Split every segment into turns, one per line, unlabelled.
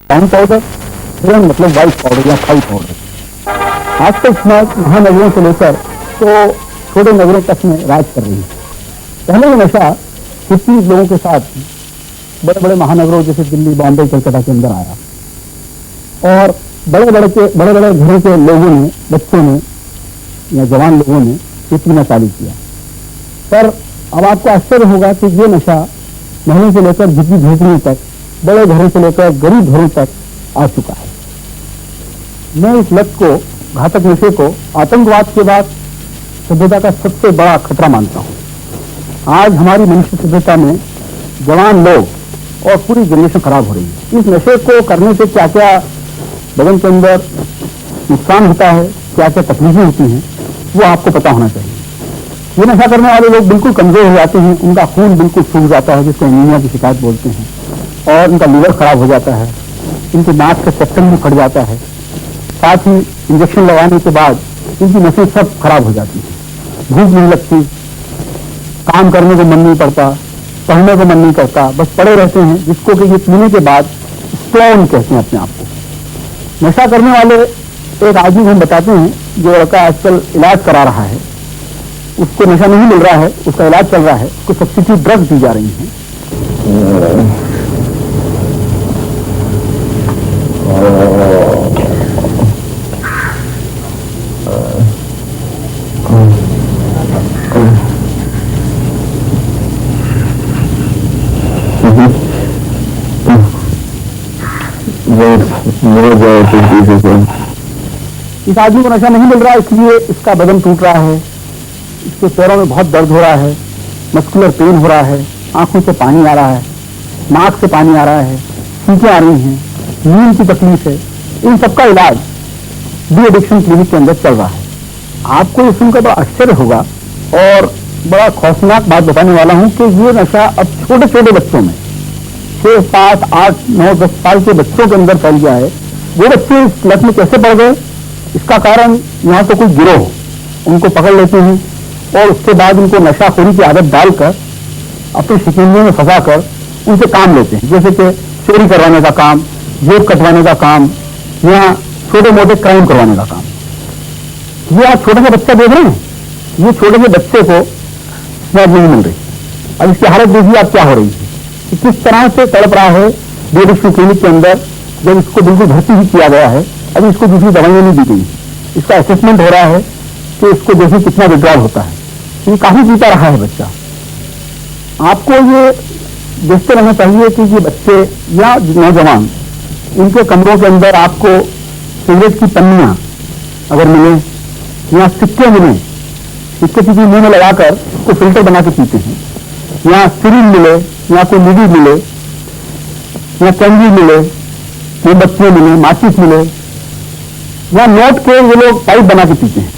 Brown powder, हिरन मतलब white powder या खाई पाउडर। आजकल महानगरों से लेकर तो छोटे नगरों तक में राज कर रही है। पहले ये नशा कितनी लोगों के साथ बड़े बड़े महानगरों जैसे दिल्ली, बॉम्बे, कलकत्ता के अंदर आया और बड़े बड़े घरों के लोगों ने, बच्चों ने या जवान लोगों ने ये पीना चालू किया। पर अब आपको आश्चर्य होगा कि ये नशा महलों से लेकर झुग्गी झोंपड़ियों तक, बड़े घरों से लेकर गरीब घरों तक आ चुका है। मैं इस लत को, घातक नशे को आतंकवाद के बाद सभ्यता का सबसे बड़ा खतरा मानता हूं। आज हमारी मनुष्य सभ्यता में जवान लोग और पूरी जनरेशन खराब हो रही है। इस नशे को करने से क्या क्या बदन के अंदर नुकसान होता है, क्या क्या तकलीफें होती हैं, वो आपको पता होना चाहिए। ये नशा करने वाले लोग बिल्कुल कमजोर हो जाते हैं, उनका खून बिल्कुल सूख जाता है, जिसको एनीमिया की शिकायत बोलते हैं, और उनका लीवर खराब हो जाता है, इनके नाक का सेप्टम भी फट जाता है। साथ ही इंजेक्शन लगाने के बाद इनकी नसें सब खराब हो जाती हैं, भूख नहीं लगती, काम करने को मन नहीं करता, पढ़ने को मन नहीं करता, बस पड़े रहते हैं, जिसको कि ये पीने के बाद स्टोन कहते हैं अपने आप को। नशा करने वाले एक आदमी हम बताते हैं, जो लड़का आजकल इलाज करा रहा है, उसको नशा नहीं मिल रहा है, उसका इलाज चल रहा है, उसको सब्सिट्यूट ड्रग्स दी जा रही हैं। इस आदमी को नशा नहीं मिल रहा, इसलिए इसका बदन टूट रहा है, इसके पैरों में बहुत दर्द हो रहा है, मस्कुलर पेन हो रहा है, आंखों से पानी आ रहा है, नाक से पानी आ रहा है, छींकें आ रही हैं, नींद की तकलीफ है। इन सबका इलाज डी एडिक्शन क्लिनिक के अंदर चल रहा है। आपको ये सुनकर बड़ा आश्चर्य होगा और बड़ा खौफनाक बात बताने वाला हूं कि ये नशा अब छोटे छोटे बच्चों में, 6, 7, 8, 9, 10 साल के बच्चों के अंदर फैल गया है। वो बच्चे इस लत में कैसे पड़ गए, इसका कारण यहाँ तो कोई गिरोह उनको पकड़ लेते हैं और उसके बाद उनको नशाखोरी की आदत डालकर अपने शिकंजे में फंसाकर उनसे काम लेते हैं, जैसे कि चोरी करवाने का काम, जेब कटवाने का काम या छोटे मोटे क्राइम करवाने का काम। ये आप छोटे से बच्चा देख रहे हैं, ये छोटे से बच्चे को स्मैक नहीं मिल रही। अब इसकी हालत देखिए आप क्या हो रही है, कि किस तरह से तड़प रहा है डी एडिक्शन क्लिनिक के अंदर। जब इसको बिल्कुल भर्ती ही किया गया है, अभी इसको दूसरी दवाइयां नहीं दी गई, इसका असेसमेंट हो रहा है कि इसको देखिए कितना विड्रॉल होता है। ये काफी जीता रहा है बच्चा। आपको ये देखते रहना चाहिए कि ये बच्चे या नौजवान, इनके कमरों के अंदर आपको सिगरेट की पन्नियां अगर मिले या सिक्के मिले, सिक्के की मुंह में लगाकर उसको फिल्टर बना के पीते हैं, या सिरिंज मिले या कोई निडी मिले या कंजी मिले, मोमबत्तियां मिले, माचिस मिले, या नोट के ये लोग पाइप बना के पीते हैं,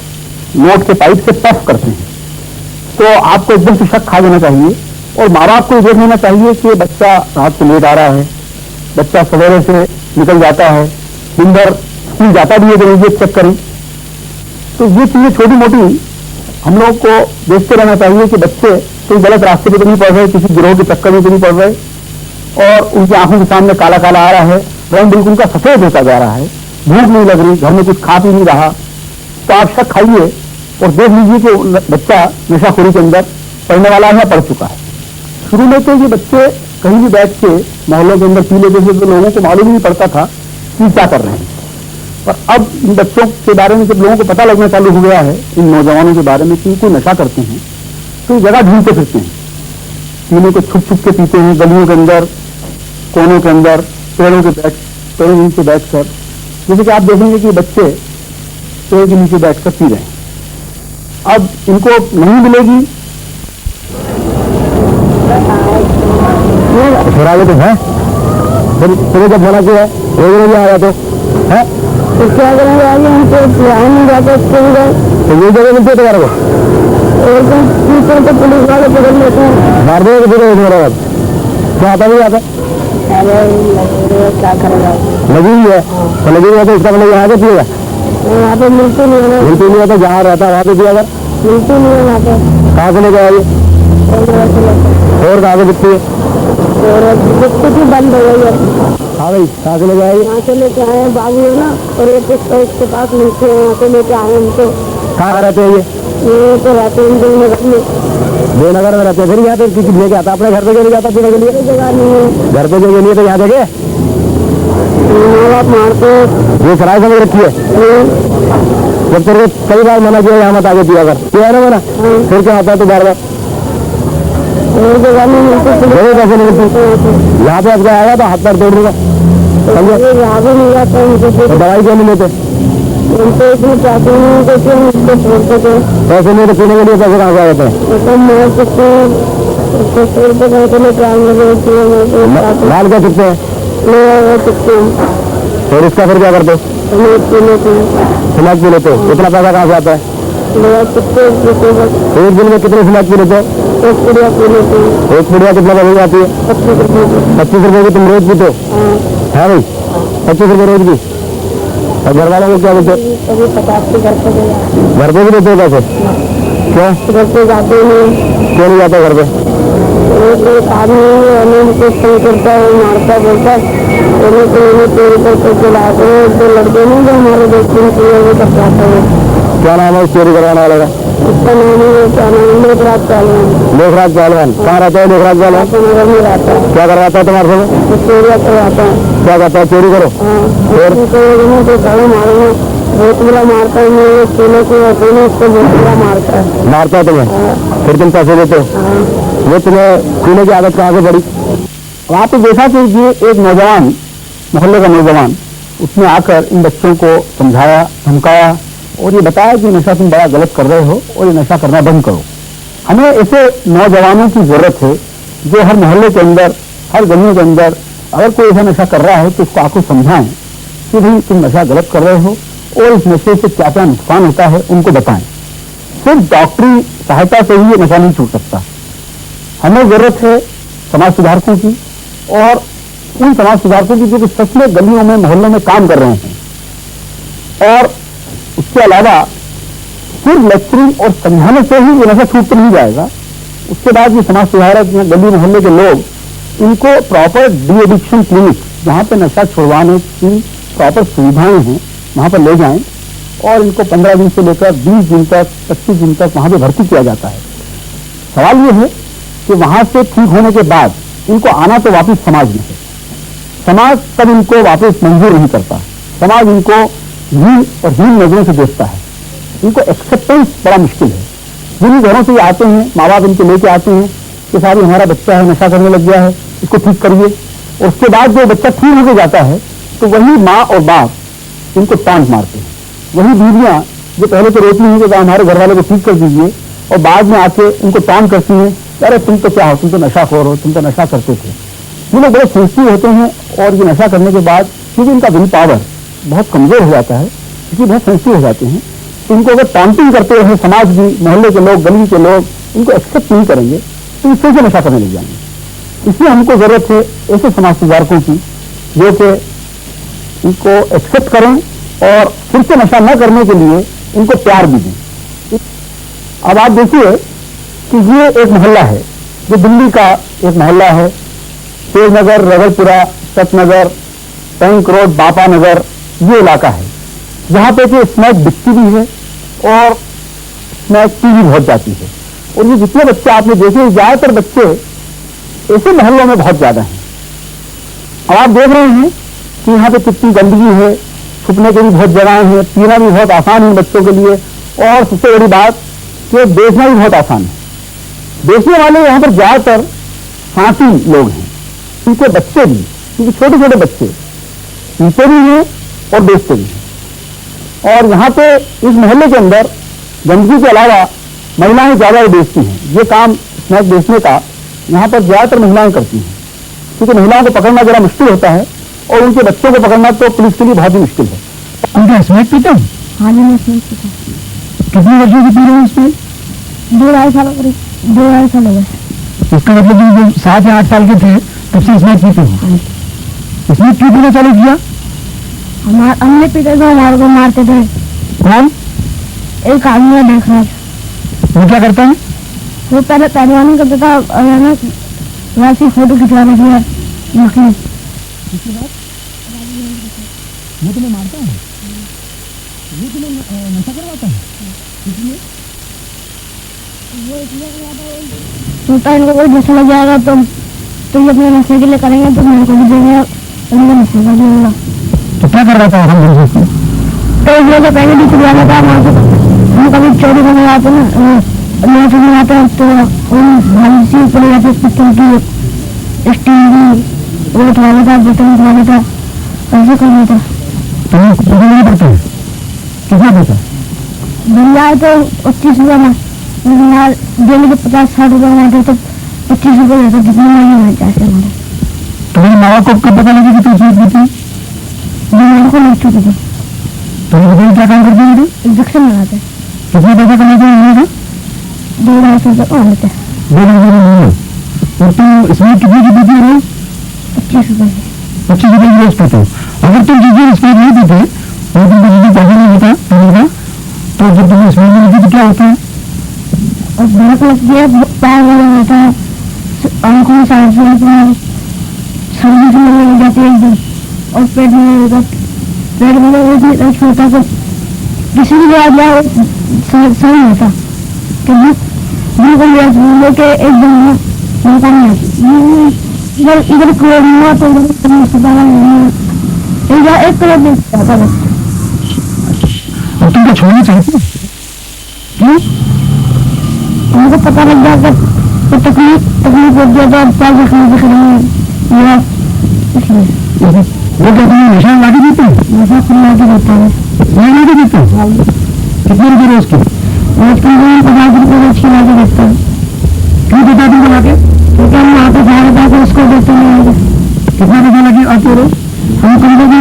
नोट के पाइप से पफ करते हैं। तो आपको एकदम से शक खा देना चाहिए और माँ बाप को देख लेना चाहिए कि बच्चा रात को लेट आ रहा है, बच्चा सवेरे से निकल जाता है, दिन भर स्कूल जाता भी है, तो ये चेक करें। तो ये चीजें छोटी मोटी हम लोग को देखते रहना चाहिए कि बच्चे कोई गलत रास्ते पे तो नहीं पड़ रहे, किसी गिरोह के चक्कर में तो नहीं पड़ रहे, और उनकी आंखों के सामने काला काला आ रहा है, रंग बिल्कुल उनका सफेद होता जा रहा है, भूख नहीं लग रही, घर में कुछ खा पी नहीं रहा। तो आप शक खाइए और देख लीजिए कि बच्चा नशाखोरी के अंदर पड़ने वाला है या पड़ चुका है। शुरू में तो ये बच्चे कहीं भी बैठ के मोहल्लों के अंदर पी लेते थे, तो लोगों को मालूम नहीं पड़ता था कि क्या कर रहे हैं। पर अब इन बच्चों के बारे में जब लोगों को पता लगना चालू हो गया है, इन नौजवानों के बारे में कि कोई नशा करते हैं, तो जगह ढूंढते फिरते हैं, पीने को छुप छुप के पीते हैं, गलियों के अंदर, कोनों के अंदर, पेड़ों के नीचे बैठकर। जैसे कि आप देखेंगे कि बच्चे पेड़ के नीचे बैठकर पी रहे हैं। अब इनको नहीं मिलेगी, थोड़ा ये तो है, फिर जब बोला कि रोज आया तो है, तो क्या करेंगे आगे, हम तो आए नहीं जाते, तो ये जगह मिलती है तुम्हारे को, तो पुलिस वाले पकड़ लेते हैं, मार देगा फिर मेरा क्या आता नहीं आता। अरे क्या करेगा, लगी हुई है तो लगी हुई है, तो इसका मतलब यहाँ पे पिएगा, यहाँ पे मिलती नहीं है, मिलती नहीं है तो जहाँ रहता है वहाँ पे पिया, अगर मिलती नहीं है यहाँ पे कहाँ से लेकर आइए, और कहाँ से दिखती है,
और कुछ ही बंद हो गई है।
हाँ भाई, कहाँ से ले जाएगी?
यहाँ से लेके आए हैं बाबू है ना, और एक उसके पास नीचे यहाँ से लेके आए हैं हमको।
कहाँ रहते हैं
ये तो रहते हैं देवनगर में।
देवनगर में रहते हैं, फिर यहाँ पे किसी लेके आता? अपने घर पे नहीं जाता पीने के लिए?
जगह नहीं है
घर पे के लिए तो यहाँ देखे
माँ बाप मारते।
ये सराय समझ रखी है। जब तेरे को कई बार मना किया यहाँ मत आगे दिया कर, किया है ना मना, फिर क्या होता है? तो बार बार
जगह नहीं मिलती,
जगह कैसे नहीं मिलती? यहाँ पे अब क्या आएगा तो हाथ पैर तोड़ देगा, समझे?
यहाँ भी नहीं जाता उनको।
दवाई क्यों नहीं लेते?
उनको इतनी पैसे नहीं देते, उसको छोड़ते थे।
पैसे नहीं तो पीने के लिए पैसे कहाँ से आते हैं?
तो मैं कितने छोड़ के गए थे, लेके आएंगे
लाल क्या चुपते हैं?
ले आए कितने
और इसका फिर क्या करते? स्नैक पी लेते? इतना पैसा कहाँ से आता है? एक दिन में कितने स्नैक पी लेते हो?
एक पुड़िया पी लेते हैं।
एक पुड़िया कितना पैसे जाती है?
25 रुपये की।
25 रुपये की तुम रोज पीते हो? है भाई, 25 रुपये रोज की। और घर वालों को क्या देते?
कभी 50 के घर पे गया।
घर पे भी देते हो पैसे? क्या
घर पे जाते नहीं?
क्यों नहीं जाते घर पे?
एक आदमी कुछ नहीं करता है, मारता बोलता है चोरी करके चलाते हैं। दो लड़के नहीं जो हमारे दोस्तों की वो करवाते हैं।
क्या नाम है चोरी करवाने वाले का?
उसका नाम है क्या नाम है? लोकराज पहलवान।
लोकराज पहलवान। कहाँ रहता है लोकराज पहलवान?
नगर में रहता है।
क्या करवाता है तुम्हारे से?
चोरिया करवाता है।
क्या कहता है? चोरी करो।
फिर तो गाड़ी मारूंगा, बहुत बुरा मारता है। मेरे स्कूलों को उसको बहुत बुरा मारता है।
मारता है तुम्हें? फिर तुम पैसे देते हो? वो तुम्हें पीने की आदत कहाँ से पड़ी? वहाँ पे देखा कि ये एक नौजवान, मोहल्ले का नौजवान, उसने आकर इन बच्चों को समझाया, धमकाया और ये बताया कि नशा तुम बड़ा गलत कर रहे हो और ये नशा करना बंद करो। हमें ऐसे नौजवानों की जरूरत है जो हर मोहल्ले के अंदर, हर गलियों के अंदर अगर कोई ऐसा नशा कर रहा है तो उसको आकर समझाएं कि भाई तुम नशा गलत कर रहे हो और इस नशे से क्या क्या नुकसान होता है उनको बताएं। सिर्फ डॉक्टरी सहायता से ही ये नशा नहीं छूट सकता। हमें जरूरत है समाज सुधारकों की, और उन समाज सुधारकों की जो कि सच में गलियों में, मोहल्लों में काम कर रहे हैं। और उसके अलावा सिर्फ लेक्चरिंग और समझाने से ही ये नशा छूट नहीं जाएगा। उसके बाद ये समाज सुधारक, गली मोहल्ले के लोग, इनको प्रॉपर डी एडिक्शन क्लिनिक, जहाँ पे नशा छुड़वाने की प्रॉपर सुविधाएं हैं, वहाँ पर ले जाएं और इनको 15 दिन से लेकर 20 दिन तक, 25 दिन तक वहाँ पे भर्ती किया जाता है। सवाल ये है कि वहाँ से ठीक होने के बाद इनको आना तो वापस समाज में है। समाज तब इनको वापस मंजूर नहीं करता। समाज इनको हीन और हीन नजरों से देखता है। इनको एक्सेप्टेंस बड़ा मुश्किल है। जिन घरों से ये आते हैं, माँ बाप इनके लेके आते हैं कि साहब हमारा बच्चा है, नशा करने लग गया है, इसको ठीक करिए। और उसके बाद जो बच्चा ठीक होकर जाता है तो वही माँ और बाप इनको टांट मारते हैं। वही बीवियां जो पहले तो रोती हैं कि हमारे घर वाले को ठीक कर दीजिए, और बाद में आके इनको टांट करती हैं, अरे तुम तो क्या हो, तुम तो नशाखोर हो, तुम तो नशा करते थे। ये लोग बड़े सेंसिटिव होते हैं और ये नशा करने के बाद क्योंकि इनका विल पावर बहुत कमजोर हो जाता है, क्योंकि बहुत सेंसिटिव हो जाते हैं, तो इनको अगर टांटिंग करते रहे समाज भी, मोहल्ले के लोग, गली के लोग इनको एक्सेप्ट नहीं करेंगे तो इससे से नशा करने लग जाएंगे। इसलिए हमको जरूरत है ऐसे समाज सुधारकों की जो कि इनको एक्सेप्ट करें और फिर से नशा न करने के लिए इनको प्यार भी दें। अब आप देखिए कि ये एक मोहल्ला है जो दिल्ली का एक मोहल्ला है, शेरनगर, रगड़पुरा, सतनगर, टैंक रोड, बापा नगर, ये इलाका है जहाँ पे कि स्नैक बिकती भी है और स्नैक पी भी बहुत जाती है। और ये जितने बच्चे आपने देखे, ज्यादातर बच्चे ऐसे मोहल्लों में बहुत ज्यादा हैं। अब आप देख रहे हैं कि यहाँ पे कितनी गंदगी है, छुपने के भी बहुत जगह हैं, पीना भी बहुत आसान है बच्चों के लिए, और सबसे बड़ी बात कि बेचना भी बहुत आसान है। बेचने वाले यहाँ पर ज्यादातर साथी लोग हैं, इनके बच्चे भी, क्योंकि छोटे छोटे बच्चे पीते भी हैं और बेचते भी हैं। और यहाँ पे इस मोहल्ले के अंदर गंदगी के अलावा महिलाएं ज्यादा बेचती हैं। ये काम स्नैक बेचने का यहाँ पर ज्यादातर महिलाएं करती हैं, क्योंकि महिलाओं को पकड़ना जरा मुश्किल होता है और उनके बच्चों को पकड़ना तो पुलिस के लिए बहुत ही मुश्किल है।
उनका स्नैक पीता हूँ?
हाँ जी, मैं स्नैक पीता हूँ।
कितने वर्षों से पी रहे हैं इसमें?
2-2.5 साल करीब, 2-2.5 साल हो गए।
इसका मतलब जब 7 या 8 साल के थे तब से स्नैक पीते हो? स्नैक क्यों पीना चालू किया?
हमने पीते थे, हमारे को मारते थे।
कौन?
एक आदमी देख रहा था।
वो क्या करता है?
वो पहले पहलवानी करता था, वैसे फोटो खिंचवाने के लिए नकली।
वो तुम्हें मारता है, वो तुम्हें नशा करवाता है, इसलिए
सोचता है इनको कोई नशा लग जाएगा तो ये अपने नशे के लिए करेंगे तो मेरे को भी देंगे और इनको नशे का भी होगा।
तो क्या करवाता है हम लोगों को?
तो इस लोग पहले भी छुड़वा लेता है वहाँ से। हम कभी चोरी करने जाते ना मैं चुन जाते हैं तो भाई सी चले जाते पिस्टल की स्टील की वो उठवा लेता बटन उठवा लेता ऐसे कर लेता।
तुम्हें पैसा नहीं पड़ता है? कितना पैसा?
बन जाए तो 25 रुपये में, लेकिन यार डेली के 50-60 रुपये में तो 25 रुपये रहता जितने महीने में चाहते हमारे।
तुम्हारे माँ बाप को कब पता लगी कि तुम सूट पीती?
बीमारी को लग चुकी थी।
तुम्हें बताइए क्या काम करती है?
इंजेक्शन लगाते।
कितना पैसा कमाते हैं महीने का?
200-250 रुपये कमा लेते हैं।
2 महीने। और तुम इसमें कितने की पीती हो?
25 रुपये
25 रुपये की रोज पीते हो। अगर तुम जिस दिन इसमें नहीं पीते और तुमको जिस दिन पैसा नहीं होता पीने का, तो जब तुम इसमें नहीं पीती तो क्या होता है?
और भड़क लगती है, पैर वगैरह होता है, आंखों में सांस लेते हैं, सर्दी से लग जाती है एकदम और पेट में भी छोटा सा किसी भी आ जाए सही होता क्योंकि बिल्कुल के एकदम मौका नहीं आती। इधर क्रोध हुआ तो एक करोड़ नहीं जाता बस।
और तुमको छोड़ना चाहती हो?
क्यों? हमको पता लग जाता तो तकलीफ होती है तो अब क्या तकलीफ करेंगे इसलिए।
वो क्या तुम्हें नशा लाके देते हैं?
नशा खुद लाके देता है।
नहीं लाके देते हो? कितने रुपये रोज के?
रोज के 50 रुपये रोज की लाके देता है।
क्यों देता है तुमको लाके?
क्योंकि हम वहाँ पे जा रहे थे उसको देते नहीं।
कितना पैसा लगे आपको रोज?
हम कभी कभी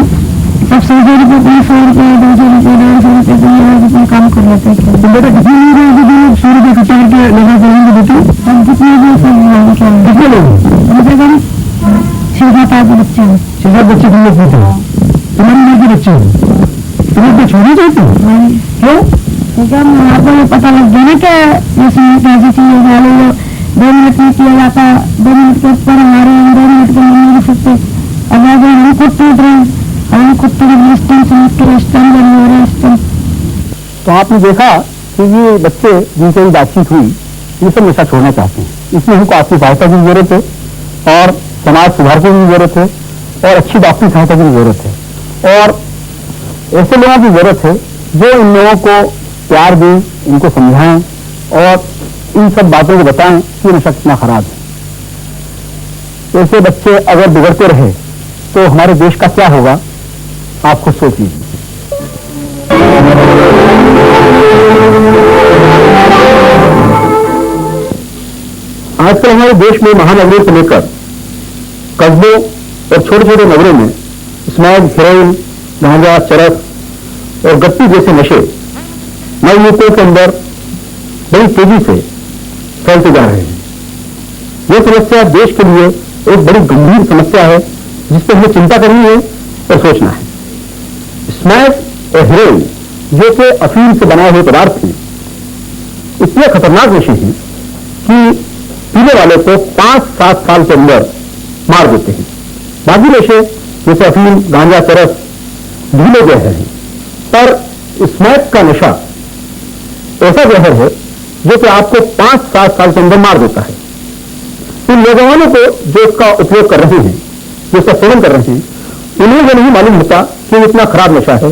सब 100 रुपये 100 रुपये 200 रुपये 150 रुपये जितना काम कर लेते हैं।
तो बेटा कितने लोग हैं जो 100 रुपये इकट्ठा करके नशा करने देते हो?
हम जितने भी
कितने लोग?
कम 6-7 बच्चे हैं।
6-7 बच्चे तुम लोग पीते हो? तुम्हारी माँ के बच्चे हो? तुम्हें तो छोड़ना चाहते हो? क्यों?
क्योंकि हम वहाँ पर पता लग गया ना कि जैसे कैसी चीज़ वाले 2 मिनट में किया जाता है, 2 मिनट के ऊपर हमारे 2 मिनट के नहीं मिल सकते। अगर हम खुद टूट रहे हैं हम खुद
तो आपने देखा कि ये बच्चे जिनसे भी बातचीत हुई ये सब नशा छोड़ना चाहते हैं। इसमें हमको आपकी सहायता की जरूरत है और समाज सुधार की भी जरूरत है और अच्छी डॉक्टरी सहायता की भी जरूरत है और ऐसे लोगों की जरूरत है जो इन लोगों को प्यार दें, इनको समझाएं और इन सब बातों को बताएं कि नशा कितना खराब है। ऐसे बच्चे अगर बिगड़ते रहे तो हमारे देश का क्या होगा आप खुद सोच लीजिए। आजकल हमारे देश में महानगरों से लेकर कस्बों और छोटे छोटे नगरों में स्मैक, हेरोइन, गांजा, चरस और गप्पी जैसे नशे नवयुवकों के अंदर बड़ी तेजी से फैलते जा रहे हैं। यह समस्या देश के लिए एक बड़ी गंभीर समस्या है जिस पर हमें चिंता करनी है और सोचना है। स्मैक और हेरोइन जो कि अफीम से बनाए हुए पदार्थ हैं इतने खतरनाक नशे हैं कि पीने वाले को 5-7 साल के अंदर मार देते हैं। बाकी नशे जैसे अफीम, गांजा, चरस धीमे जहर हैं, पर स्मैक का नशा ऐसा जहर है जो कि आपको 5-7 साल के अंदर मार देता है। इन नौजवानों को जो इसका उपयोग कर रहे हैं, जो इसका सेवन कर रहे हैं, उन्हें यह नहीं मालूम होता कि इतना खराब नशा है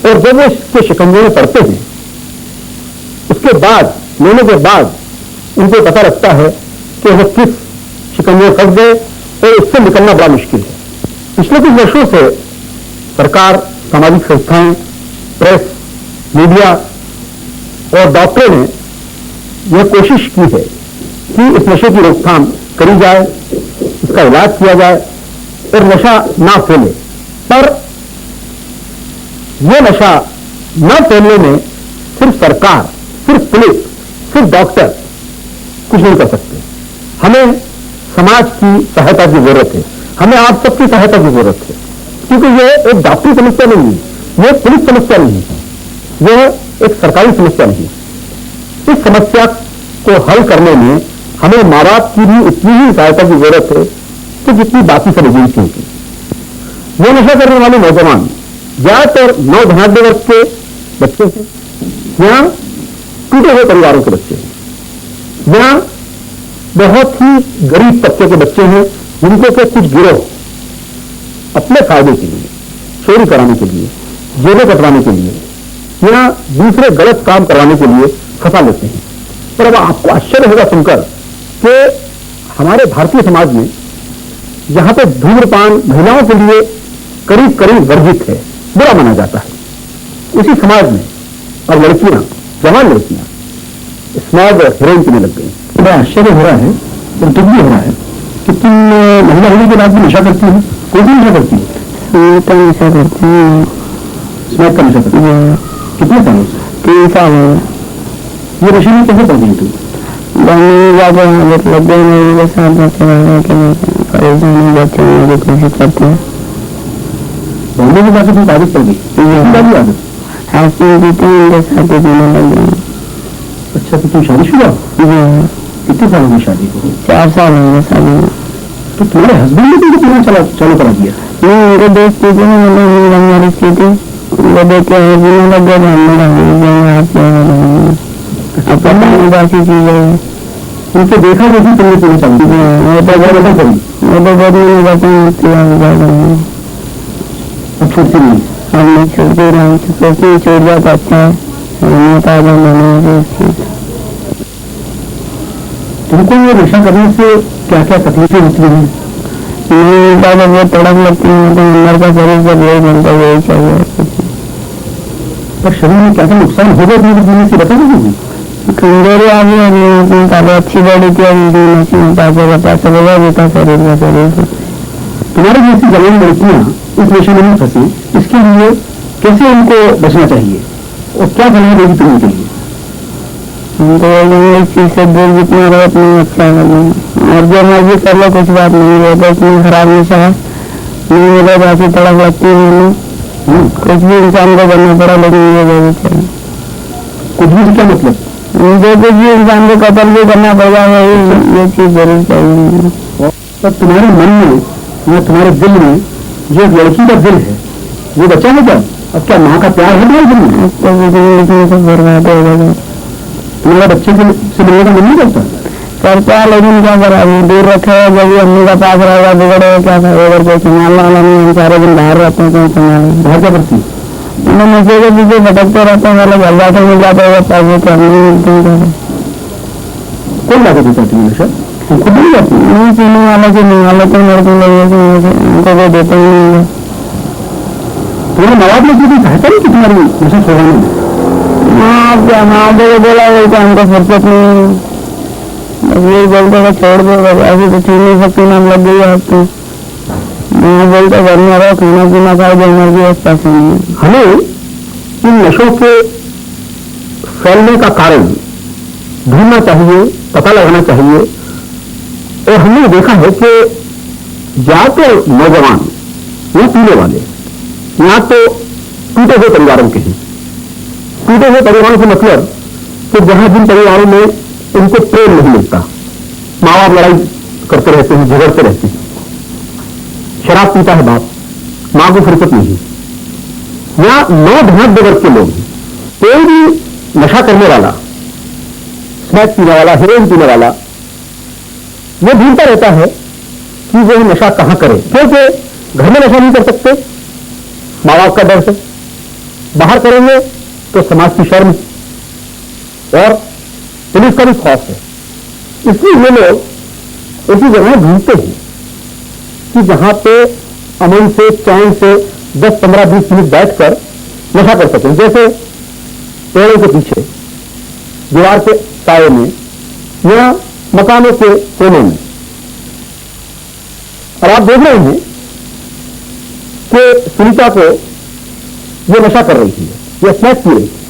और जब वो इसके शिकंजे में पड़ते हैं उसके बाद लेने के बाद उनको पता लगता है कि वो किस शिकंजे में फंस गए और उससे निकलना बड़ा मुश्किल है। पिछले कुछ वर्षों से सरकार, सामाजिक संस्थाएं, प्रेस, मीडिया और डॉक्टरों ने यह कोशिश की है कि इस नशे की रोकथाम करी जाए, इसका इलाज किया जाए और नशा ना फैले। पर यह नशा न फैलने में सिर्फ सरकार, सिर्फ पुलिस, सिर्फ डॉक्टर कुछ नहीं कर सकते। हमें समाज की सहायता की जरूरत है, हमें आप सबकी सहायता की जरूरत है, क्योंकि यह एक डॉक्टरी समस्या नहीं है, यह पुलिस समस्या नहीं है, यह एक सरकारी समस्या नहीं है। इस समस्या को हल करने में हमें माँ बाप की भी उतनी ही सहायता की जरूरत है कि जितनी बाकी सब एजेंसियों की। वो नशा करने वाले नौजवान ज्यादातर नौधनाढ़ वर्ग के बच्चे हैं या टूटे हुए परिवारों के बच्चे हैं या बहुत ही गरीब तबके के बच्चे हैं जिनको से कुछ गिरोह अपने फायदे के लिए, चोरी कराने के लिए, जेबें कटवाने के लिए या दूसरे गलत काम करवाने के लिए फंसा लेते हैं। पर अब आपको आश्चर्य होगा सुनकर कि हमारे भारतीय समाज में जहां पे धूम्रपान महिलाओं के लिए करीब करीब वर्जित है, बुरा माना जाता है, उसी समाज में अब लड़कियां, जवान लड़कियां स्मॉग और हेरोइन पीने लग गई। बड़ा आश्चर्य हो रहा है और दुख भी हो रहा है कि तुम महिला होने के बाद भी नशा करती हो। कोई भी नशा करती है?
तो नशा करती हूँ।
स्मॉग का नशा करती है? कितने सालों से?
3 साल हो गए।
ये नशे में कैसे पड़ गई तुम?
ज्यादा हालत लग गई मेरे साथ बच्चे रहने के लिए, परेशानी बच्चे होने की कोशिश करते हैं।
बोलने के बाद तुम आदत पड़ गई? आदत
हंसने पीते हैं, उनके साथ ही पीने लग गए।
अच्छा, तो तुम शादीशुदा? कितने साल हो गए शादी को?
4 साल हो गए शादी में।
तो तुम्हारे हस्बैंड ने तुमको पीना चालू करा दिया?
नहीं, उनके दोस्त पीते हैं, मतलब हमारी की थी, वो देखे पीने लग गए, हमने अब पता नहीं बाकी चीज है।
उनको देखा वो भी तुमने पीना चालू किया?
वो तो बहुत नहीं करते हैं।
अब छूटती नहीं?
हमने छूटती नहीं, सोचती छूट जाता अच्छा है।
तुमको ये नशा करने से क्या क्या तकलीफें होती हैं?
ज्यादा बहुत तड़प लगती है, तो अंदर का शरीर जब यही बनता है, यही चाहिए।
पर शरीर में क्या क्या नुकसान हो गए तुम्हें पीने से, बता दीजिए।
कमजोरी आ गई, पहले अच्छी बॉडी थी, पैसा लगा देता शरीर में। शरीर
तुम्हारे जैसी जवान लड़कियां इस नशे में नहीं फंसी, इसके लिए कैसे उनको बचना चाहिए और क्या सलाह देगी तुम उनके लिए?
इस चीज से दूर जितना रहो उतना अच्छा है, और जो मर्जी कर लो कुछ बात नहीं है, तो इतनी खराब नशा है, नहीं मिले बाकी तड़प लगती है। कुछ भी इंसान को करना पड़ा, लेकिन ये जरूर चाहिए।
कुछ भी क्या मतलब?
जो कुछ भी इंसान को कतल भी करना पड़ेगा, ये चीज जरूर चाहिए।
तो तुम्हारे मन में या तुम्हारे दिल में जो एक लड़की का दिल है वो बचा है क्या? अब क्या माँ का प्यार है तुम्हारे दिल में?
सब बर्बाद हो गया।
तुम्हारा बच्चे से मिलने का मन नहीं करता?
करता है, लेकिन क्या करा, दूर रखे, जब भी अम्मी का पास रहेगा बिगड़ेगा, क्या करेगा, कोई संभालने वाला नहीं। हम सारे दिन बाहर रहते हैं, कौन संभालेगा?
बाहर क्या करती है?
मैं नशे के पीछे भटकते रहते हैं, वाले घर जाकर मिल जाता है, पैसे करने मिलते हैं।
कौन लाकर देता तुम्हें नशा? तुम खुद नहीं जाती?
नहीं, पीने वाले से नहीं, वाले तो लड़के लोग उनको कोई देते ही नहीं है।
तुम्हारे माँ बाप ने कोई सहायता नहीं की तुम्हारी नशा छोड़ाने में?
हाँ, बोला बोलते हमको फुर्सत नहीं, ये बोलते हैं छोड़ दो, ऐसे तो छू नहीं सकती, नाम लग गई है। तो मैं बोलते घर में रहो, खाना पीना खाओ, जो मर्जी है, पैसे नहीं।
हमें इन नशों के फैलने का कारण ढूंढना चाहिए, पता लगाना चाहिए। और हमने देखा है कि ज्यादातर नौजवान या पीने वाले या तो टूटे हुए परिवारों के हैं। टूटे हुए परिवारों से मतलब कि जहां जिन परिवारों में उनको प्रेम नहीं मिलता, माँ बाप लड़ाई करते रहते हैं, झगड़ते रहते हैं, शराब पीता है बाप, मां को फुर्सत नहीं, या नौधनाढ़ वर्ग के लोग हैं। कोई भी नशा करने वाला, स्मैक पीने वाला, हेरोइन पीने वाला, वो ढूंढता रहता है कि वो नशा कहां करे, क्योंकि घर में नशा नहीं कर सकते, माँ बाप का डर है, बाहर करेंगे तो समाज की शर्म और पुलिस का भी खौफ है। इसलिए ये लोग ऐसी जगह ढूंढते हैं कि जहां पे अमन से, चैन से 10, 15, 20 मिनट बैठकर नशा कर सकें। जैसे पेड़ों के पीछे, दीवार के साए में या मकानों के कोनों में। और आप देख रहे हैं कि सुनीता को ये नशा कर रही थी, यह स्मैक पी रही थी,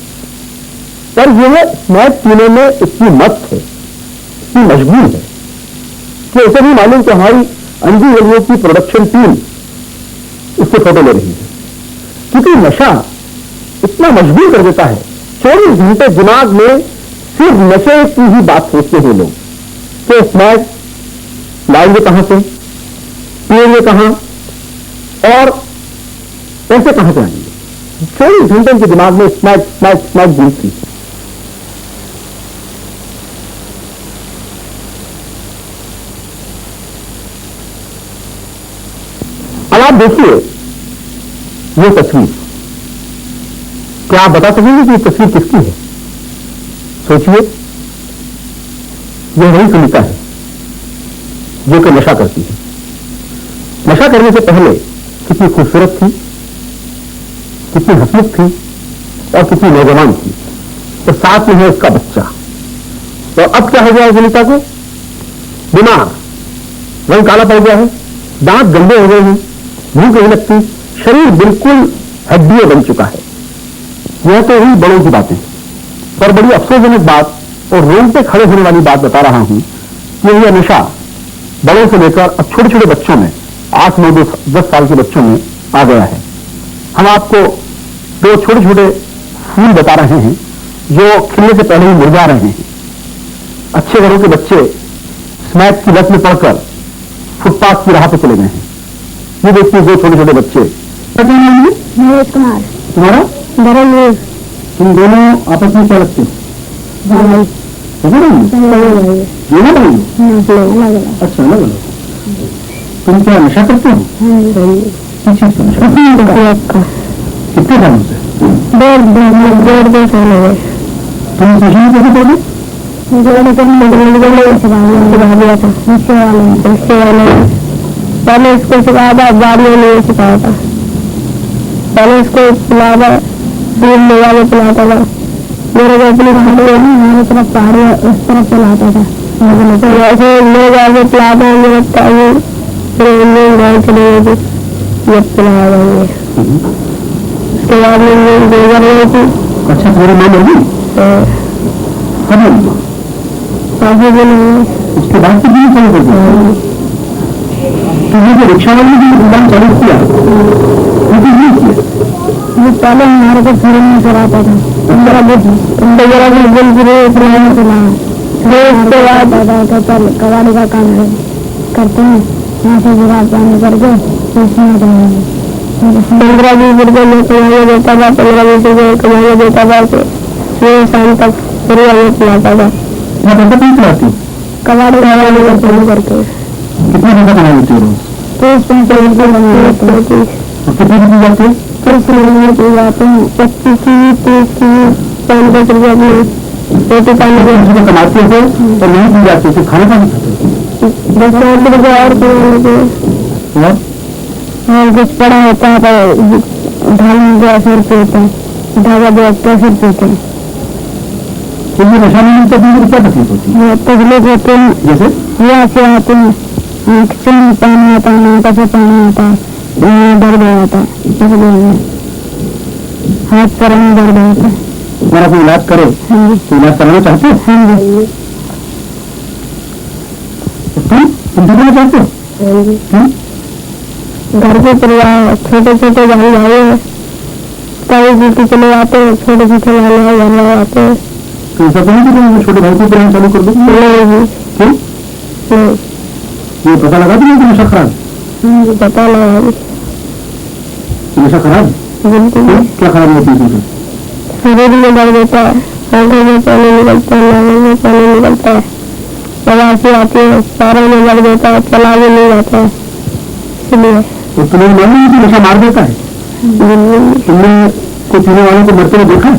पर यह स्मैक पीने में इतनी मस्त है, इतनी मजबूर है कि उसे भी मालूम कि हमारी अंजू वलियों की प्रोडक्शन टीम उससे फोटो ले रही है। क्योंकि नशा इतना मजबूर कर देता है, 24 घंटे दिमाग में सिर्फ नशे की ही बात सोचते हैं लोग, बच्चे स्मैक लाएंगे कहां से, पिएंगे कहां और पैसे कहां से आएंगे? 24 घंटे उनके दिमाग में स्मैक स्मैक स्मैक घूमती। अब आप देखिए ये तस्वीर, क्या आप बता सकेंगे कि ये तस्वीर किसकी है? सोचिए, यह वही सुनीता है जो कि नशा करती है। नशा करने से पहले कितनी खूबसूरत थी, कितनी हसीन थी और कितनी नौजवान थी, तो साथ में है उसका बच्चा। और अब क्या हो गया है सुनीता को? बीमार, रंग काला पड़ गया है, दांत गंदे हो गए हैं, भूख नहीं लगती, शरीर बिल्कुल हड्डियों बन चुका है। यह तो हुई बड़ों की बातें, पर बड़ी अफसोसजनक बात और रोंगटे खड़े होने वाली बात बता रहा हूं कि यह नशा बड़ों से लेकर अब छोटे छोटे बच्चों में, 8, 9, 10 साल के बच्चों में आ गया है। हम आपको 2 छोटे छोटे फूल बता रहे हैं जो खिलने से पहले ही मुरझा रहे हैं। अच्छे घरों के बच्चे स्मैक की लत में पड़कर फुटपाथ की राह पर चले गए हैं। ये देखिए 2 छोटे छोटे बच्चे।
नरेश कुमार,
तुम्हारा?
धर्मवीर,
तुम दोनों आपस में क्या लगते हो?
भाई,
अच्छा, अलग अलग। तुम क्या नशा करते हो? किस चीज का नशा? कितने सालों से?
2 साल हो गए।
तुम नशे में कैसे पड़ गए?
पहले इसको सिखाया था, गाड़ियों में सिखाया था। पहले इसको पिलाया था, दूध लेवा में पिलाता था। मेरे को अपनी हमारे तरफ पहाड़ी उस तरफ चलाता था। ऐसे लोग आगे पिलाते हैं, मेरे गाँव चले गए थे, जब पिलाया जाएंगे। उसके बाद में गुजर गई थी।
अच्छा, तुम्हारी माँ मर गई? कब मरी?
काफी दिन हुए।
उसके बाद से भी चालू कर दिया? तुमने जो रिक्शा वाले भी उड़ान चालू किया, वो भी नहीं किया?
वो पहले हमारे को घर में चलाता था, 15 दिन गिरे चलाया चलाया। फिर उसके बाद दादा चल कबाड़ी का काम करते हैं, यहाँ से जुगाड़ पानी करके उसमें जाएंगे। 15-20 रुपये में कमाइए देता था, 15-20 रुपये कमाइए देता था। फिर शाम तक पूरी आगे चलाता था।
मैं पैसा नहीं चलाती?
कबाड़ी का काम करके।
कितना पैसा कमा लेती हो रोज?
30-35 रुपये कमा लेते हैं।
और कितने रुपये जाते हैं?
30 रुपये जाते हैं, 25 की, 30 की, 5-10 रुपये अपने रोटी पानी
सुबह कमाते थे और नहीं पी जाते थे, खाने का नहीं खाते?
10 रुपये और कमा लेते हैं। और कुछ पड़ा होता है तो ढाल में 200 रुपये होता है, ढाबा 280 रुपये होते हैं।
तो ये नशा नहीं मिलता, तो क्या तकलीफ होती है?
तकलीफ होते हैं,
जैसे
यहाँ से आते हैं, आँख से पानी आता है, नाक से पानी आता है, दर्द आता है, हाथ पैर में दर्द आता है।
तुम्हारा कोई इलाज करे तो इलाज कराना चाहते हो?
हाँ जी।
तुम करना चाहते हो?
घर के परिवार छोटे छोटे भाई भाई है, कभी ड्यूटी चले जाते हैं, छोटे छोटे भाई घर में आते हैं।
तो ऐसा तो नहीं कि तुम छोटे भाई को पढ़ाना चालू कर दो? क्यों? ये पता लगा तुम्हें कि नशा खराब है?
पता लगा।
नशा खराब है?
बिल्कुल।
क्या खराब होती है?
शरीर में दर्द होता है, आंखों में पानी निकलता है, नाकों में पानी निकलता है, बवासीर आती है, पैरों में दर्द होता है, चला भी नहीं जाता है। इसलिए
तो तुम्हें मालूम है कि नशा मार देता है? तुमने कोई पीने वालों को मरते हुए देखा है?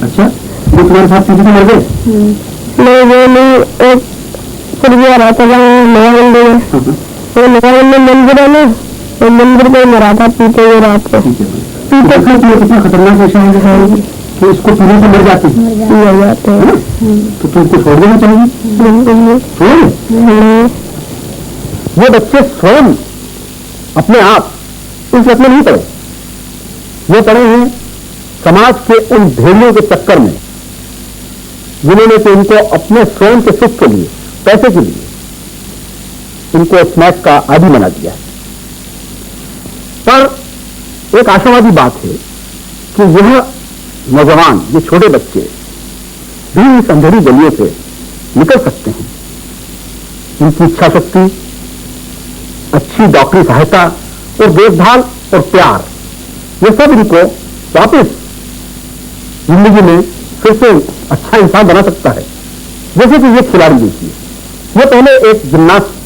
अच्छा, जो तुम्हारे साथ पीते थे मर गए?
नहीं, वो नहीं, एक पुरजिया रहता था नया मंदिर में, वो नया मंदिर है ना, वो मंदिर में मरा था पीते हुए रात को।
पीते कितना खतरनाक नशा है कि इसको पीने से मर जाते हैं। तो तुमको छोड़ देना चाहिए। छोड़ोगे? वो बच्चे स्वयं अपने आप इस लत में नहीं पड़े, वो पड़े हैं समाज के उन भेड़ियों के चक्कर में जिन्होंने कि इनको अपने स्वयं के सुख के लिए, पैसे के लिए इनको स्मैक का आदी बना दिया है। पर एक आशावादी बात है कि यह नौजवान, ये छोटे बच्चे भी इस अंधेरी गलियों से निकल सकते हैं इनकी इच्छा शक्ति, अच्छी डॉक्टरी सहायता और देखभाल और प्यार, ये सब इनको वापस जिंदगी में फिर से अच्छा इंसान बना सकता है। जैसे कि ये खिलाड़ी देखिए, वो पहले एक जिम्नास्ट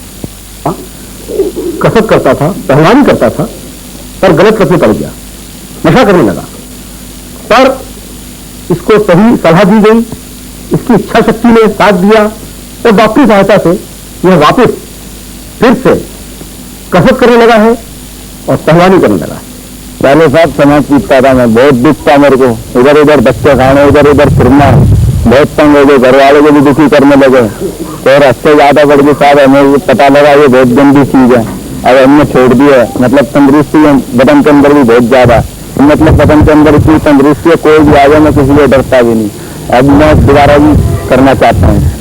कसरत करता था, पहलवानी करता था, पर गलत रस्ते पड़ गया, नशा करने लगा। पर इसको सही सलाह दी गई, इसकी इच्छा शक्ति ने साथ दिया और डॉक्टरी सहायता से यह वापस फिर से कसरत करने लगा है और पहलवानी करने लगा है।
पहले साहब समाज पीटता था मैं, बहुत दुख था मेरे को, इधर उधर बच्चे खाने, इधर उधर फिरना, बहुत तंग हो गए, घर वाले को भी दुखी करने लगे और हद ज्यादा बढ़ गई साहब। हमें पता लगा ये बहुत गंदी चीज है, अब हमने छोड़ दिया है। मतलब तंदुरुस्ती है बदन के अंदर भी बहुत ज्यादा, मतलब बदन के अंदर इतनी तंदुरुस्ती है, कोई भी आ जाए मैं किसी को डरता भी नहीं। अब मैं दोबारा भी करना चाहता हूँ।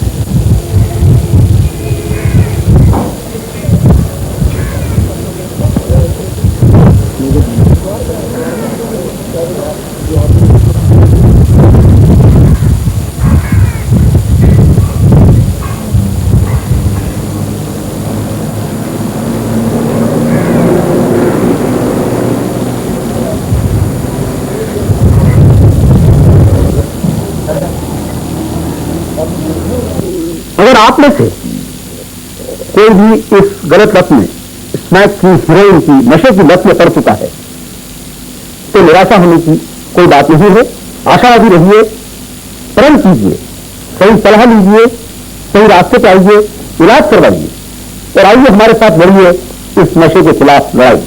अगर आप में से कोई भी इस गलत लत में, स्मैक की, हीरोइन की, नशे की लत में पड़ चुका है, तो निराशा होने की कोई बात नहीं है। आशावादी रहिए, प्रण कीजिए, सही सलाह लीजिए, सही रास्ते पर आइए, इलाज करवाइए और आइए हमारे साथ लड़िए इस नशे के खिलाफ लड़ाई।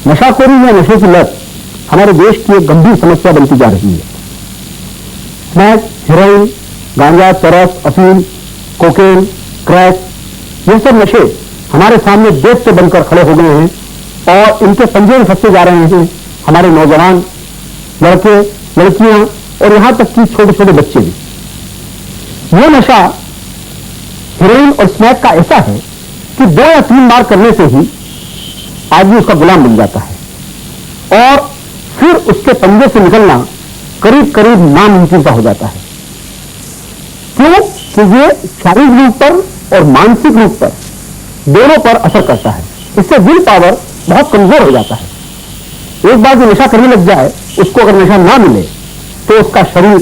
नशाखोरी या नशे की लत हमारे देश की एक गंभीर समस्या बनती जा रही है। स्मैक, हेरोइन, गांजा, चरस, अफीम, कोकेन, क्रैक, ये सब नशे हमारे सामने दैत्य बनकर खड़े हो गए हैं और इनके पंजे में फंसते जा रहे हैं हमारे नौजवान, लड़के, लड़कियां और यहां तक कि छोटे छोटे बच्चे भी। यह नशा हेरोइन और स्मैक का ऐसा है कि 2 या 3 बार करने से ही आदमी उसका गुलाम बन जाता है और फिर उसके पंजे से निकलना करीब करीब नामुमकिन सा हो जाता है। क्यों? कि ये शारीरिक रूप पर और मानसिक रूप पर दोनों पर असर करता है। इससे विल पावर बहुत कमजोर हो जाता है। एक बार जो नशा करने लग जाए, उसको अगर नशा ना मिले तो उसका शरीर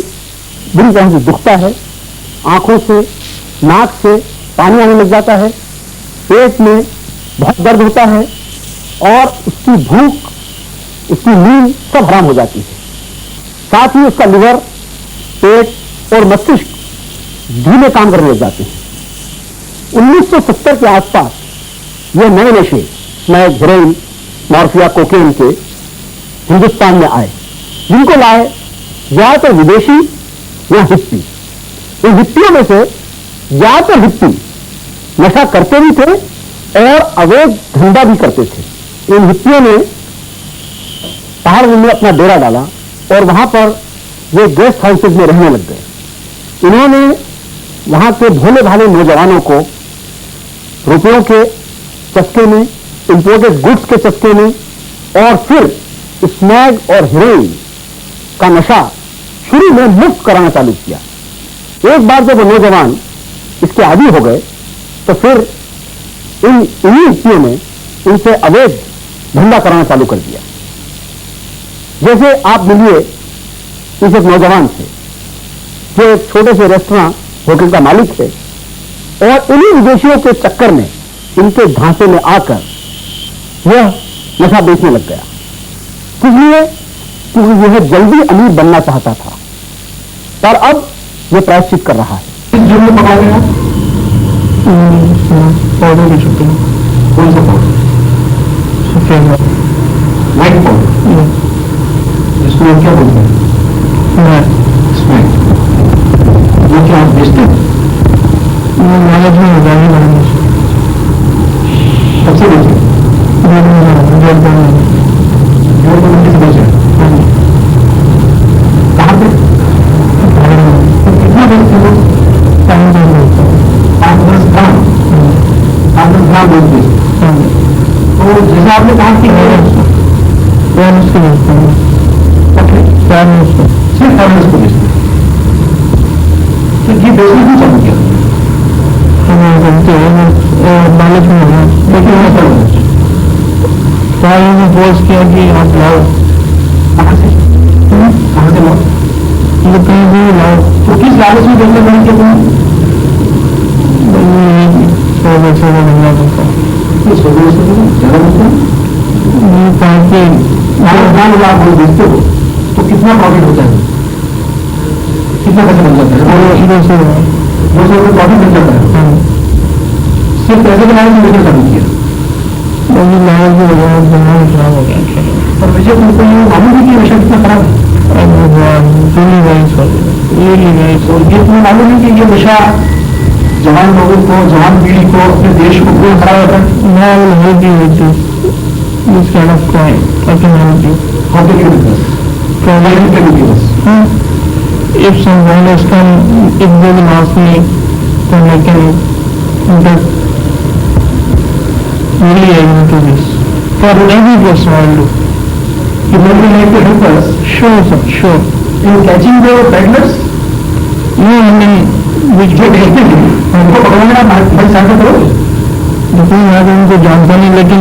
बुरी तरह से दुखता है, आंखों से, नाक से पानी आने लग जाता है, पेट में बहुत दर्द होता है और उसकी भूख, उसकी नींद सब हराम हो जाती है। साथ ही उसका लिवर, पेट और मस्तिष्क धीमे काम करने लग जाते हैं। 1970 के आसपास ये नए नशे, स्मैक, हेरोइन, मॉर्फिया, कोकेन के हिंदुस्तान में आए, जिनको लाए ज्यादातर विदेशी या हिप्पी। इन हिप्पियों में से ज्यादातर हिप्पी नशा करते भी थे और अवैध धंधा भी करते थे। इन हिप्पियों ने पहाड़ में अपना डेरा डाला और वहां पर वे गेस्ट हाउसेज में रहने लग गए। इन्होंने वहां के भोले भाले नौजवानों को रुपयों के चस्के में, इंपोर्टेड गुड्स के चस्के में और फिर स्मैक और हेरोइन का नशा शुरू में मुफ्त कराना चालू किया। एक बार जब वो नौजवान इसके आदी हो गए तो फिर इन्हीं हिप्पियों ने इनसे अवैध धंधा कराना चालू कर दिया। जैसे आप मिलिए इस एक नौजवान से जो एक छोटे से रेस्टोरेंट, होटल का मालिक है और इन्हीं विदेशियों के चक्कर में, इनके ढांचे में आकर यह नशा बेचने लग गया। इसलिए क्योंकि यह जल्दी अमीर बनना चाहता था, पर अब यह प्रायश्चित कर रहा है।
जिम पका लिया पाउडर की छुट्टी, कौन सा पाउडर? सफेद व्हाइट पाउडर, जिसको हम क्या बोलते हैं? स्मैक। वो क्या आप बेचते हैं? मैनेज में होगा ही मैनेज। कब से बेचे? जोड़ किसे बेचे?
बिना बोझ बेचते। तो जैसे आपने कहा कि
फॉरेनर्स को बेचते हैं,
सिर्फ फॉरेनर्स को बेचते हैं, तो ये बेचने क्यों चालू किया?
हमें बनते हैं नॉलेज में है, लेकिन सारे ने फोर्स किया कि आप लाओ।
कहाँ से लाओ?
ये कहीं भी लाओ।
तो किस लालच में बेचने बने के तुम?
100 महंगा बनता है।
ये 100 से ज्यादा बनता है।
ये कहाँ के
4 लाख आप बेचते हो तो कितना प्रॉफिट होता है? कितना पैसा बन जाता है?
200
रुपये प्रॉफिट बन जाता है। सिर्फ पैसे के लालच में बेचना चालू किया।
लाल की वजह दिमाग खराब हो गया।
और विजय तुमको ये मालूम है कि नशा कितना खराब है? और ये तुम्हें मालूम है कि ये नशा जवान लोगों को, जवान पीढ़ी को, अपने देश को बहुत खराब होता है।
This kind of crime, criminality.
How can you do this? Why can you do this?
If some violence come, if they will ask me, then I can get really into this. For every person I will do.
You would like to help us
Sure, sir, sure.
in catching the peddlers?
No, I mean, which
जो भेजते हैं उनको पकड़ने का भाई सहायता करोगे?
लेकिन मैं तो उनको जानता नहीं, लेकिन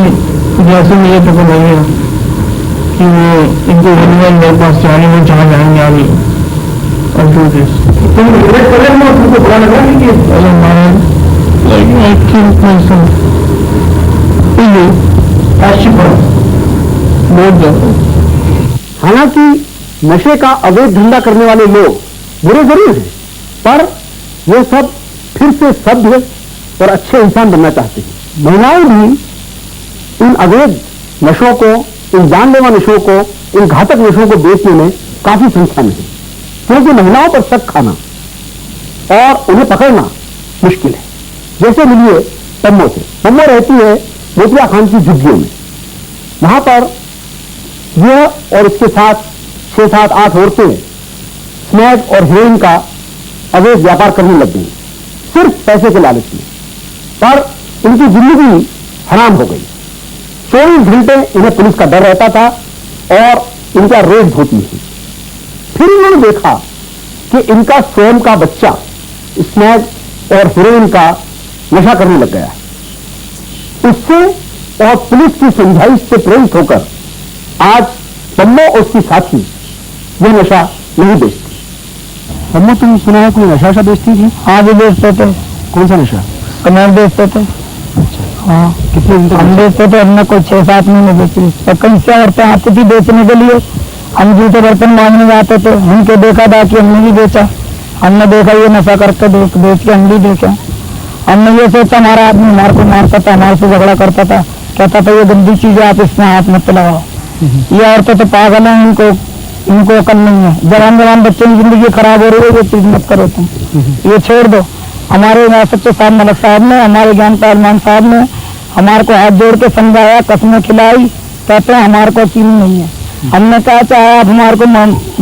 जैसे मुझे पता लगेगा कि वो इनको मेरे पास जाने में जहाँ जाएंगे आगे और डू दिस।
तुम रिग्रेट कर रहे हो? तुमको बुरा लग रहा है कि
अरे मैं लाइक आई थिंक मायसेल्फ बहुत ज्यादा।
हालांकि नशे का अवैध धंधा करने वाले लोग बुरे जरूर हैं, पर ये सब फिर से सभ्य और अच्छे इंसान बनना चाहते हैं। महिलाएं भी इन अवैध नशों को, इन जानलेवा नशों को, इन घातक नशों को बेचने में काफी संख्या में है, क्योंकि महिलाओं पर शक खाना और उन्हें पकड़ना मुश्किल है। जैसे मिलिए पम्मो से। पम्मो रहती है मोतिया खान की झुग्गियों में। वहां पर यह और इसके साथ 6, 7, 8 औरतें स्मैक और हेरोइन का अवैध व्यापार करने लग गई, सिर्फ पैसे के लालच में। पर इनकी जिंदगी हराम हो गई। 24 घंटे इन्हें पुलिस का डर रहता था और इनका रेड होती थी। फिर इन्होंने देखा कि इनका स्वयं का बच्चा स्मैक और हेरोइन का नशा करने लग गया है। उससे और पुलिस की समझाइश से प्रेरित होकर आज पम्मो और उसकी साथी यह नशा नहीं बेचती। पम्मो, तुम सुना है कोई नशा बेचती थी?
हाँ भी बेचते थे।
कौन सा नशा?
कमर बेचते थे। हाँ,
कितने दिन तक
हम बेचते थे। हमने कोई 6-7 महीने बेची। तो कई से औरतें आती थी बेचने के लिए। हम जूते बर्तन मांगने जाते थे, उनके देखा था कि हमने भी बेचा। हमने देखा ये नशा करते बेच के हम भी देखे। हमने ये सोचा हमारा आदमी हमारे को मारता था, हमारे से झगड़ा करता था, कहता था ये गंदी चीज है, आप इसमें हाथ मत लगाओ। ये औरतें तो पागल हैं, इनको अकल नहीं है। जवान बच्चे की जिंदगी खराब हो रही है, ये चीज मत करो तुम, ये छोड़ दो। हमारे सच्चे साहब मलक साहब ने, हमारे ज्ञान पहलवान साहब ने हमारे को हाथ जोड़ के समझाया, कसमें खिलाई, कहते हैं हमारे को यकीन नहीं है। हमने कहा चाहे आप हमारे को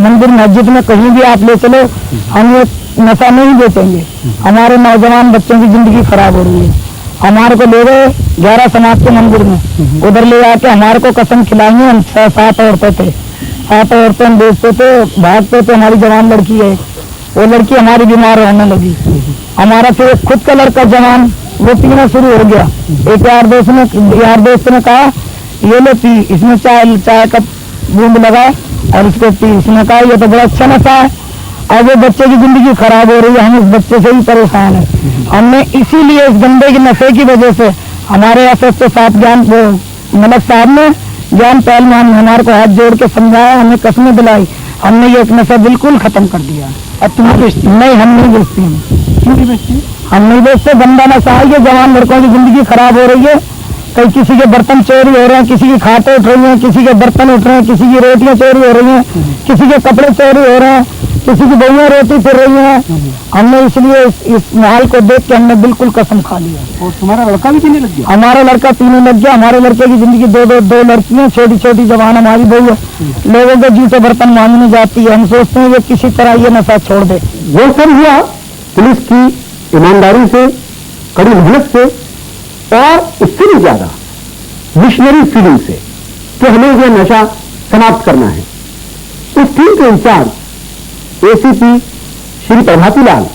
मंदिर मस्जिद में कहीं भी आप ले चलो, हम ये नशा नहीं बेचेंगे। हमारे नौजवान बच्चों की जिंदगी खराब हो रही है। हमारे को ले गए 11 समाज के मंदिर में, उधर ले आके हमारे को कसम खिलाई। हम 6-7 औरतें थे, 7 औरतें हम बेचते थे, भागते थे। हमारी जवान लड़की है, वो लड़की हमारी बीमार होने लगी। हमारा फिर खुद का लड़का जवान वो पीना शुरू हो गया। एक यार दोस्त ने कहा ये ले पी, इसमें चाय का बूंद लगा और इसको पी। इसने कहा ये तो बड़ा अच्छा नशा है। अब वो बच्चे की जिंदगी खराब हो रही है, हम इस बच्चे से ही परेशान है। हमने इसीलिए इस गंदे के नशे की वजह से हमारे एसएसओ साहब ज्ञान मलक साहब ने, ज्ञान पहलवान ने हमारे को हाथ जोड़ के समझाया, हमें कसमें दिलाई। हमने ये नशा बिल्कुल खत्म कर दिया। अब तुम बेचती? नहीं, हम नहीं बेचते। क्यों नहीं बेचते? हम नहीं बेचते। गंदा नशा है ये, जवान लड़कों की जिंदगी खराब हो रही है। कहीं किसी के बर्तन चोरी हो रहे हैं, किसी की खाते उठ रही हैं, किसी के बर्तन उठ रहे हैं, किसी की रोटियां चोरी हो रही हैं, किसी के कपड़े चोरी हो रहे हैं, किसी की बहूएं रोटी फिर रही हैं। हमने इसलिए इस माहौल को देख के हमने बिल्कुल कसम खा लिया।
और तुम्हारा लड़का भी पीने लग गया?
हमारा लड़का पीने लग गया। हमारे लड़के की जिंदगी दो लड़कियां, छोटी जवान हमारी बहू है, लोगों के जूते बर्तन मांगने जाती है। हम सोचते हैं ये किसी तरह ये नशा छोड़ दे।
वो सब हुआ पुलिस की ईमानदारी से, कड़ी मेहनत से और उससे भी ज्यादा मिशनरी फीलिंग से कि हमें यह नशा समाप्त करना है। उस टीम के इंचार्ज एसीपी श्री प्रभाती लाल,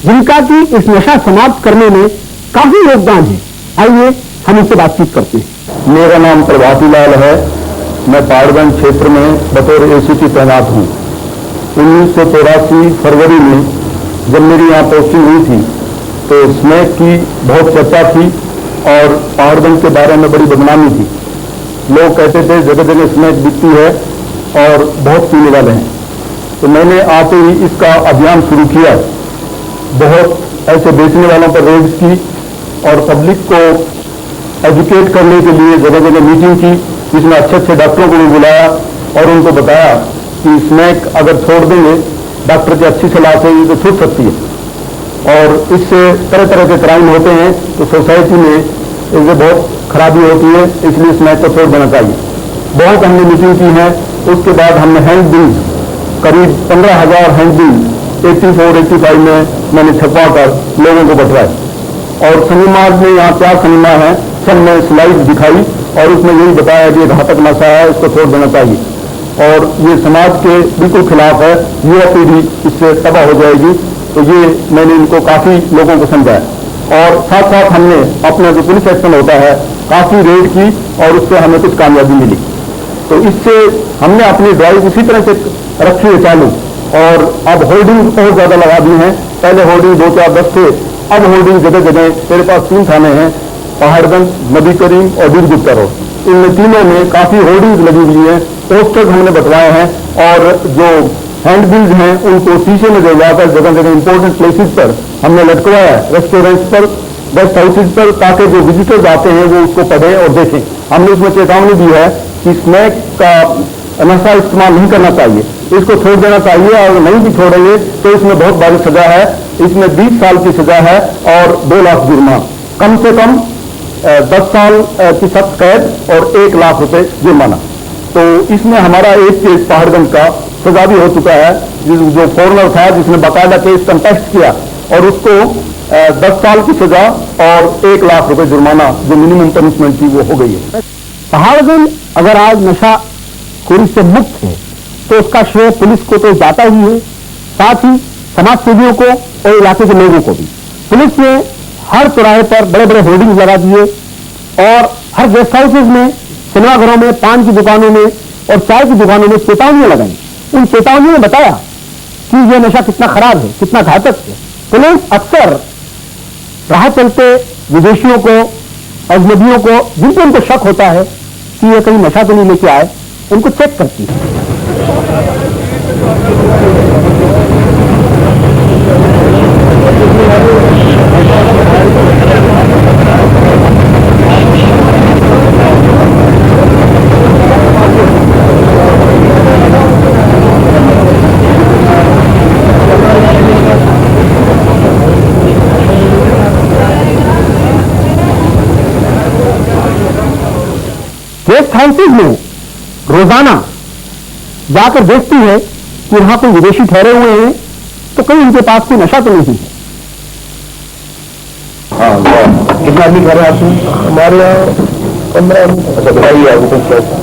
जिनका कि इस नशा समाप्त करने में काफी योगदान है, आइए हम उससे बातचीत करते हैं।
मेरा नाम प्रभाती लाल है। मैं पहाड़गंज क्षेत्र में बतौर एसीपी तैनात हूँ। 1984 फरवरी में जब मेरी यहाँ पोस्टिंग हुई थी तो स्मैक की बहुत चर्चा थी और पहाड़गंज के बारे में बड़ी बदनामी थी। लोग कहते थे जगह जगह स्मैक बिकती है और बहुत पीने वाले हैं। तो मैंने आते ही इसका अभियान शुरू किया। बहुत ऐसे बेचने वालों पर रेड्स की और पब्लिक को एजुकेट करने के लिए जगह जगह मीटिंग की, जिसमें अच्छे अच्छे डॉक्टरों को भी बुलाया और उनको बताया कि स्मैक अगर छोड़ देंगे, डॉक्टर की अच्छी सलाह से ये तो छूट सकती है और इससे तरह तरह के क्राइम होते हैं, तो सोसाइटी में इससे बहुत खराबी होती है, इसलिए स्मैक को छोड़ देना चाहिए। बहुत हमने मीटिंग की है। उसके बाद हमने हैंड बिल करीब 15,000 हैंड बिल 84-85 में मैंने छपवा कर लोगों को बंटवाए और सिनेमा में यहाँ 4 सिनेमा है, सब में स्लाइड दिखाई और उसमें यही बताया कि घातक नशा है, इसको छोड़ देना चाहिए और ये समाज के बिल्कुल खिलाफ है, युवा पीढ़ी इससे तबाह हो जाएगी। तो ये मैंने इनको काफी लोगों को समझाया और साथ साथ हमने अपना जो पुलिस एक्शन होता है काफी रेड की और उससे हमें कुछ कामयाबी मिली। तो इससे हमने अपनी ड्राइव उसी तरह से रखी है चालू और अब होर्डिंग बहुत ज्यादा लगा दी है। पहले होर्डिंग 2-4-10 थे, अब होर्डिंग जगह जगह, मेरे पास 3 थाने हैं, पहाड़गंज, नबी करीम और बीर गुप्ता रोड, इनमें तीनों में काफी होर्डिंग लगी हुई है, पोस्टर्स हमने बंटवाए हैं और जो हैंड बिल्स हैं उनको शीशे में ले जाकर जगह जगह इंपॉर्टेंट प्लेसेस पर हमने लटकवाया है, रेस्टोरेंट्स पर, गेस्ट हाउसेज पर, ताकि जो विजिटर्स आते हैं वो उसको पढ़ें और देखें। हमने उसमें चेतावनी दी है कि स्मैक का नशा इस्तेमाल नहीं करना चाहिए, इसको छोड़ देना चाहिए और नहीं भी छोड़ेंगे तो इसमें बहुत बड़ी सजा है। इसमें 20 साल की सजा है और 2 लाख जुर्माना, कम से कम 10 साल की सख्त कैद और 1 लाख रुपए जुर्माना। तो इसमें हमारा एक केस पहाड़गंज का सजा भी हो चुका है, जो फॉरनर था जिसने बाकायदा केस कंटेस्ट किया और उसको 10 साल की सजा और 1 लाख रुपए जुर्माना जो मिनिमम पनिशमेंट थी वो हो गई है।
पहाड़गंज अगर आज नशा खोरी से मुक्त है तो उसका श्रेय पुलिस को तो जाता ही है, साथ ही समाज सेवियों को और इलाके के लोगों को भी। पुलिस ने हर चौराहे पर बड़े बड़े होर्डिंग लगा दिए और हर गेस्ट हाउसेज में, सिनेमाघरों में, पान की दुकानों में और चाय की दुकानों में चेतावनियां लगाई। उन चेतावनियों ने बताया कि यह नशा कितना खराब है, कितना घातक है। पुलिस अक्सर राह चलते विदेशियों को, अजनबियों को, जिन पर उनको शक होता है कि ये कहीं नशा तो नहीं लेके आए, उनको चेक करती है। गेस्ट हाउसेज में रोजाना जाकर देखती है कि यहां कोई विदेशी ठहरे हुए हैं तो कहीं उनके पास कोई नशा तो नहीं है।
हाँ, कितना आदमी घर है आपको? हमारे यहाँ 15। अच्छा, बताइए आपको कुछ।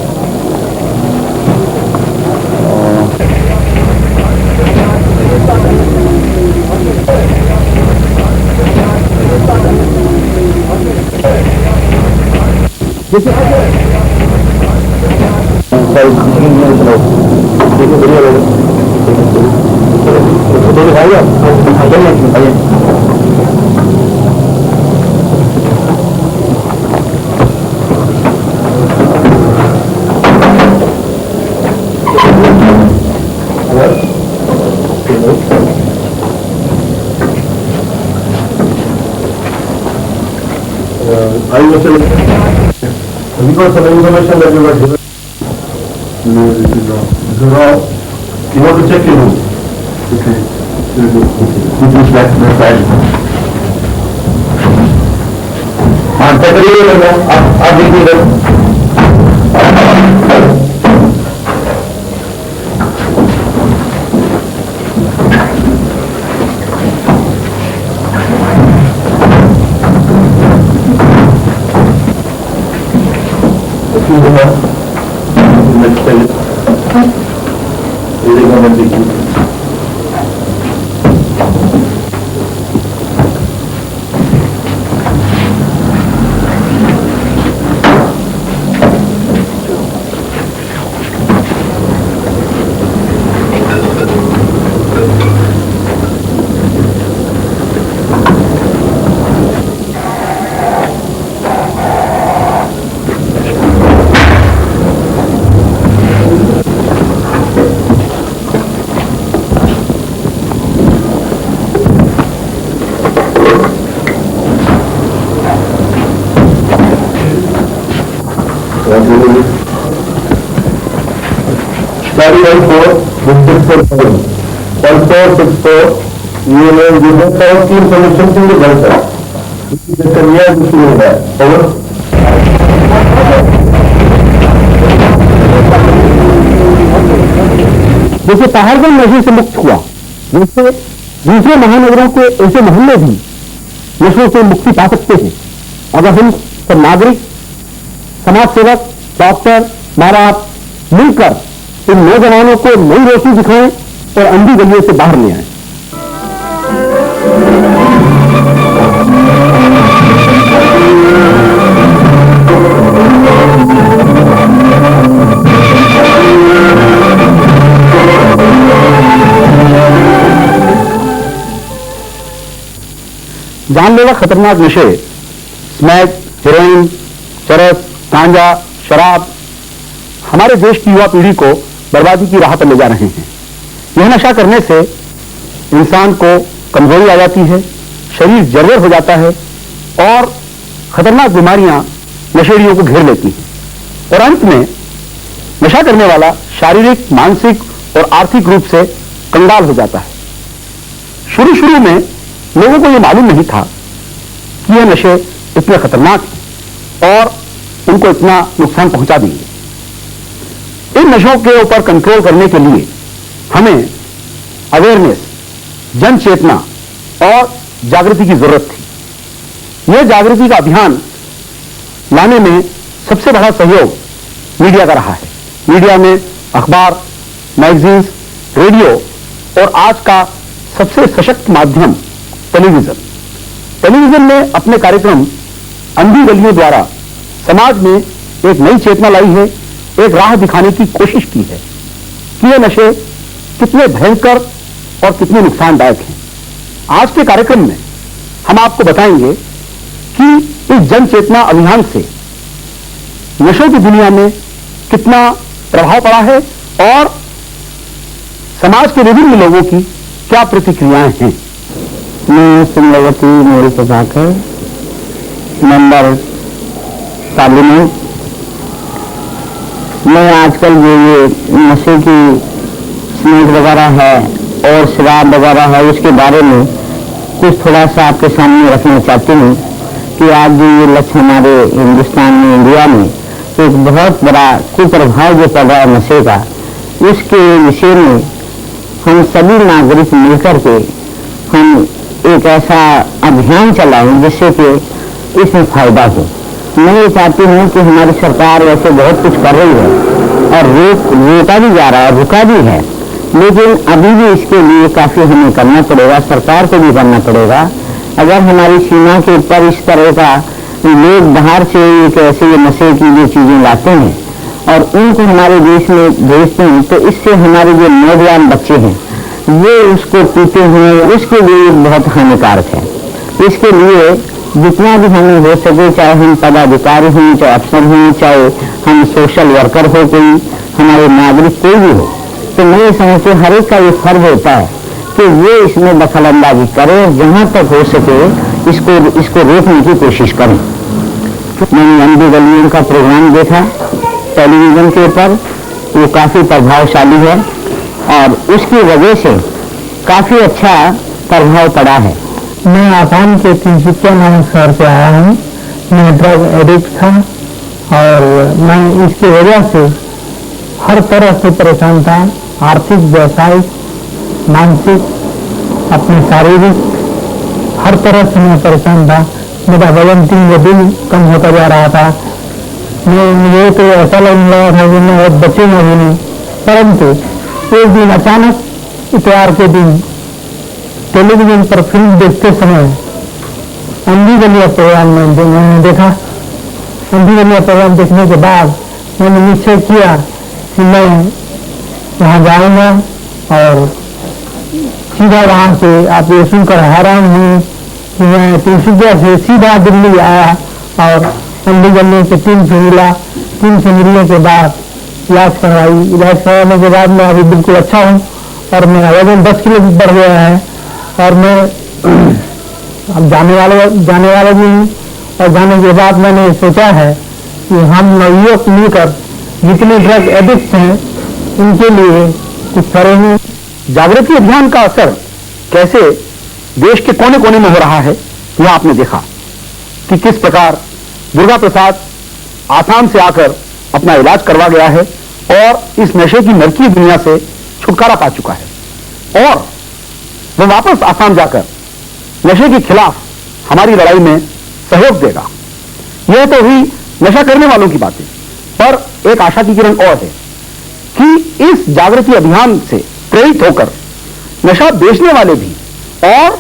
Because of the information that you were given, no, this is wrong. This is wrong. You want to check your room? Okay. This is back to the side. हाँ, check करिए आप देखिए
जैसे पहाड़गढ़ नशे से मुक्त हुआ, जैसे दूसरे महानगरों के ऐसे मोहल्ले भी नशों से मुक्ति पा सकते हैं अगर हम सब नागरिक, समाज सेवक, डॉक्टर, माँ बाप मिलकर इन नौजवानों को नई रोशनी दिखाएं और अंधी गलियों से बाहर ले आए। जानलेवा खतरनाक नशे स्मैक, हेरोइन, चरस, गांजा, शराब हमारे देश की युवा पीढ़ी को बर्बादी की राह पर ले जा रहे हैं। यह नशा करने से इंसान को कमजोरी आ जाती है, शरीर जर्जर हो जाता है और खतरनाक बीमारियां नशेड़ियों को घेर लेती हैं और अंत में नशा करने वाला शारीरिक, मानसिक और आर्थिक रूप से कंगाल हो जाता है। शुरू शुरू में लोगों को यह मालूम नहीं था कि यह नशे इतने खतरनाक हैं और उनको इतना नुकसान पहुंचा देंगे। इन नशों के ऊपर कंट्रोल करने के लिए हमें अवेयरनेस, जन चेतना और जागृति की जरूरत थी। यह जागृति का अभियान लाने में सबसे बड़ा सहयोग मीडिया का रहा है। मीडिया में अखबार, मैगजीन्स, रेडियो और आज का सबसे सशक्त माध्यम टेलीविजन। टेलीविजन ने अपने कार्यक्रम अंधी गलियों द्वारा समाज में एक नई चेतना लाई है, एक राह दिखाने की कोशिश की है कि ये नशे कितने भयंकर और कितने नुकसानदायक हैं। आज के कार्यक्रम में हम आपको बताएंगे कि इस जन चेतना अभियान से नशों की दुनिया में कितना प्रभाव पड़ा है और समाज के विभिन्न लोगों की क्या प्रतिक्रियाएं हैं।
मैं सिंगवती मोरी प्रभाकर, मेंबर पार्लियामेंट। मैं आजकल जो ये नशे की स्मोक वगैरह है और शराब वगैरह है उसके बारे में कुछ थोड़ा सा आपके सामने रखना चाहती हूँ कि आज जो ये लक्ष्य हमारे हिंदुस्तान में, इंडिया में एक बहुत बड़ा कुप्रभाव जो पड़ रहा है नशे का, उसके विषय में हम सभी नागरिक मिलकर के हम एक ऐसा अभियान चलाएं जिससे कि इसमें फायदा हो। मैं ये चाहती हूँ कि हमारी सरकार वैसे बहुत कुछ कर रही है और रोका भी जा रहा है, रुका भी है, लेकिन अभी भी इसके लिए काफी हमें करना पड़ेगा, सरकार को भी करना पड़ेगा। अगर हमारी सीमा के ऊपर इस तरह का लोग बाहर से एक ऐसे नशे की जो चीजें लाते हैं और उनको हमारे देश में भेजते हैं तो इससे हमारे जो नौजवान बच्चे हैं वो उसको पीते हैं, उसके लिए बहुत हानिकारक है। इसके लिए जितना भी हमें हो सके, चाहे हम पदाधिकारी हों, चाहे अफसर हों, चाहे हम सोशल वर्कर हो, कोई हमारे नागरिक कोई भी हो, तो मैं समझते हर एक का ये फर्ज होता है कि वो इसमें दखलंदाजी करे, जहाँ तक हो सके इसको रोकने की कोशिश करें। मैंने अंधी गलियों का प्रोग्राम देखा टेलीविजन के ऊपर, वो काफी प्रभावशाली है और उसकी वजह से काफी अच्छा प्रभाव पड़ा है।
मैं आसाम के तिनसुकिया नामक शहर से आया हूँ। मैं ड्रग एडिक्ट था और मैं इसकी वजह से हर तरह से परेशान था, आर्थिक, व्यावसायिक, मानसिक, अपने शारीरिक हर तरह से मैं परेशान था। मेरा वजन दिन ब दिन कम होता जा रहा था।
मुझे तो ऐसा लगने लगा था कि मैं अब बचूंगा भी नहीं। परंतु एक दिन अचानक इतवार के दिन टेलीविजन पर फिल्म देखते समय अंधी गलिया प्रोग्राम मैंने देखा। अंधी गलिया प्रोग्राम देखने के बाद मैंने निश्चय किया कि मैं वहाँ जाऊंगा और सीधा वहाँ से आप ये सुनकर हैरान हूँ कि मैं तिनसुकिया से सीधा दिल्ली आया और अंधी गलिया के टीम से मिला। टीम से मिलने के बाद इलाज करवाने के बाद मैं अभी बिल्कुल अच्छा हूँ और मेरा वजन 10 किलो बढ़ गया है और मैं अब जाने वाले भी हूँ। और जाने के बाद मैंने सोचा है कि हम नवयुवक मिलकर जितने ड्रग एडिक्ट हैं उनके लिए कुछ करेंगे। जागृति अभियान का असर कैसे देश के कोने कोने में हो रहा है यह आपने देखा कि किस प्रकार दुर्गा प्रसाद आसाम से आकर अपना इलाज करवा गया है और इस नशे की नरकी दुनिया से छुटकारा पा चुका है और वह वापस आसाम जाकर नशे के खिलाफ हमारी लड़ाई में सहयोग देगा। यह तो हुई नशा करने वालों की बातें, पर एक आशा की किरण और है कि इस जागृति अभियान से प्रेरित होकर नशा बेचने वाले भी और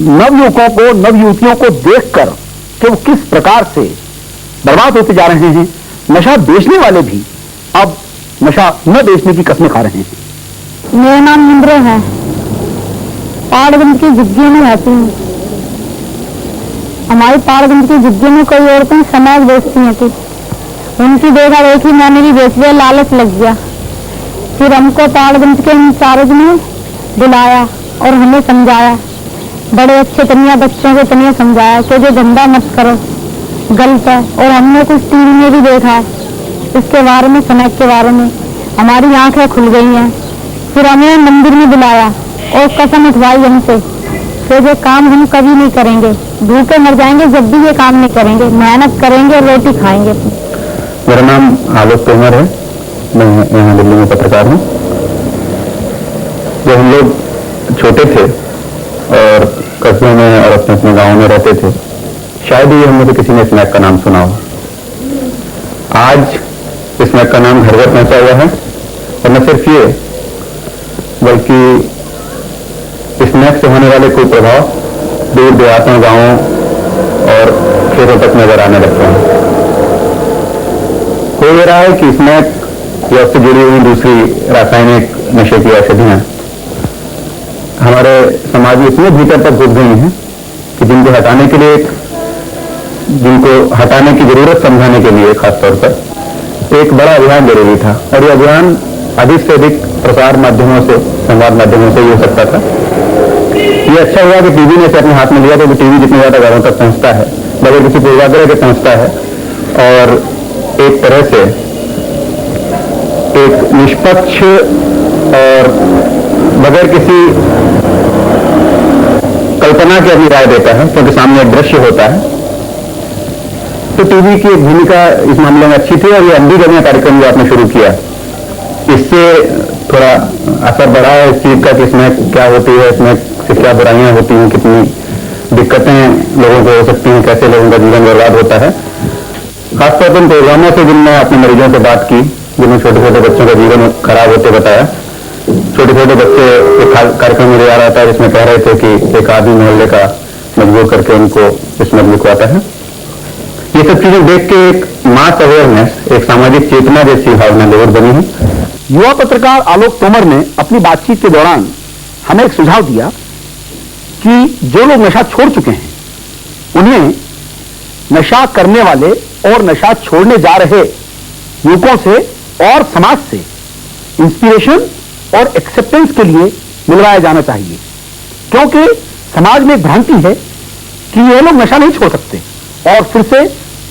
नवयुवकों को नवयुवतियों को देखकर कि वो किस प्रकार से बर्बाद होते जा रहे हैं, नशा बेचने वाले भी अब नशा न बेचने की कस्में खा रहे हैं।
मेरा नाम इंद्र है, पहाड़गंज की झुग्गी में रहती हूँ। हमारी पहाड़गंज की झुग्गी में कोई औरतें समाज बेचती हैं थी, उनकी देखा देखी मैंने भी बेच लिया, लालच लग गया। फिर हमको पहाड़गंज के इंचार्ज ने बुलाया और हमें समझाया, बड़े अच्छे तनिया बच्चों को तनिया समझाया कि जो धंधा मत करो, गलत है। और हमने कुछ टीवी में भी देखा है इसके बारे में, स्नैक के बारे में, हमारी आंखें खुल गई हैं। फिर हमें मंदिर में बुलाया और कसम उठवाई हमसे कि जो काम हम कभी नहीं करेंगे, भूखे मर जाएंगे जब भी ये काम नहीं करेंगे, मेहनत करेंगे और रोटी खाएंगे।
मेरा नाम आलोक तोमर है, मैं यहाँ दिल्ली में पत्रकार हूँ। जब हम लोग छोटे थे और कस्बों में और अपने अपने गाँव में रहते थे, शायद ही हम लोग किसी ने स्नैक का नाम सुना हो। आज स्नैक का नाम घर घर पहुंचा हुआ है और न सिर्फ ये बल्कि स्नैक से होने वाले कोई प्रभाव दूर देहातों, गांवों और खेतों तक नजर आने लगते हैं। हो ये रहा है कि स्नैक या उससे जुड़ी हुई दूसरी रासायनिक नशे की औषधियां हमारे समाज में इतने भीतर तक घुस गई हैं कि जिनको हटाने की जरूरत समझाने के लिए खासतौर पर एक बड़ा अभियान जरूरी था। और यह अभियान अधिक से अधिक प्रसार माध्यमों से, संवाद माध्यमों से ही हो सकता था। ये अच्छा हुआ कि टीवी ने इसे अपने हाथ में लिया, क्योंकि टीवी जितनी ज्यादा घरों तक पहुंचता है, बगैर किसी पूर्वाग्रह के पहुंचता है और एक तरह से एक निष्पक्ष और बगैर किसी कल्पना के अपनी राय देता है, क्योंकि सामने एक दृश्य होता है। तो टीवी की एक भूमिका इस मामले में अच्छी थी और ये अंधी गलियां कार्यक्रम जो आपने शुरू किया, इससे थोड़ा असर बढ़ा है इस चीज का कि इसमें क्या होती है, इसमें से क्या बुराइयां होती हैं, कितनी दिक्कतें लोगों को हो सकती हैं, कैसे लोगों का जीवन बर्बाद होता है। खासतौर पर उन प्रोग्रामों से जिनमें आपने मरीजों से बात की, जिन्हें छोटे छोटे बच्चों का जीवन खराब होते बताया। छोटे छोटे बच्चे एक कार्यक्रम में आ रहा था जिसमें कह रहे थे कि एक आदमी मोहल्ले का मजबूर करके उनको इसमें लिखवाता है। ये सब चीजें देख के एक मास अवेयरनेस, एक सामाजिक चेतना जैसी भावना जरूर बनी है।
युवा पत्रकार आलोक तोमर ने अपनी बातचीत के दौरान हमें एक सुझाव दिया कि जो लोग नशा छोड़ चुके हैं उन्हें नशा करने वाले और नशा छोड़ने जा रहे युवकों से और समाज से इंस्पिरेशन और एक्सेप्टेंस के लिए मिलवाया जाना चाहिए, क्योंकि समाज में एक भ्रांति है कि ये लोग नशा नहीं छोड़ सकते और फिर से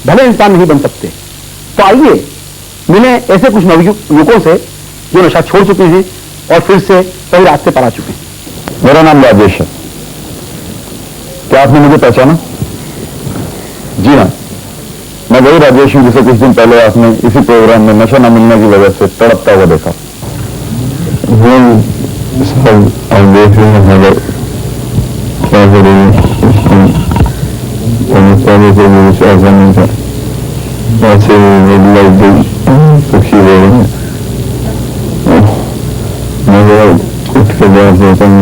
भले इंसान नहीं बन सकते। तो आइए मिले ऐसे कुछ नवयुवकों से जो नशा छोड़ चुके हैं और फिर से सही रास्ते पर आ चुके हैं।
मेरा नाम राजेश है। क्या आपने मुझे पहचाना? जी हाँ, मैं वही राजेश हूं जिसे कुछ दिन पहले आपने इसी प्रोग्राम में नशा न मिलने की वजह से तड़पता हुआ देखा। वो सब अब देख रहे हैं मगर क्या करेंगे, ऐसा नहीं था। ऐसे मेरी लाइफ भी सुखी हो गई। मैं उठ के बाहर जाता हूँ।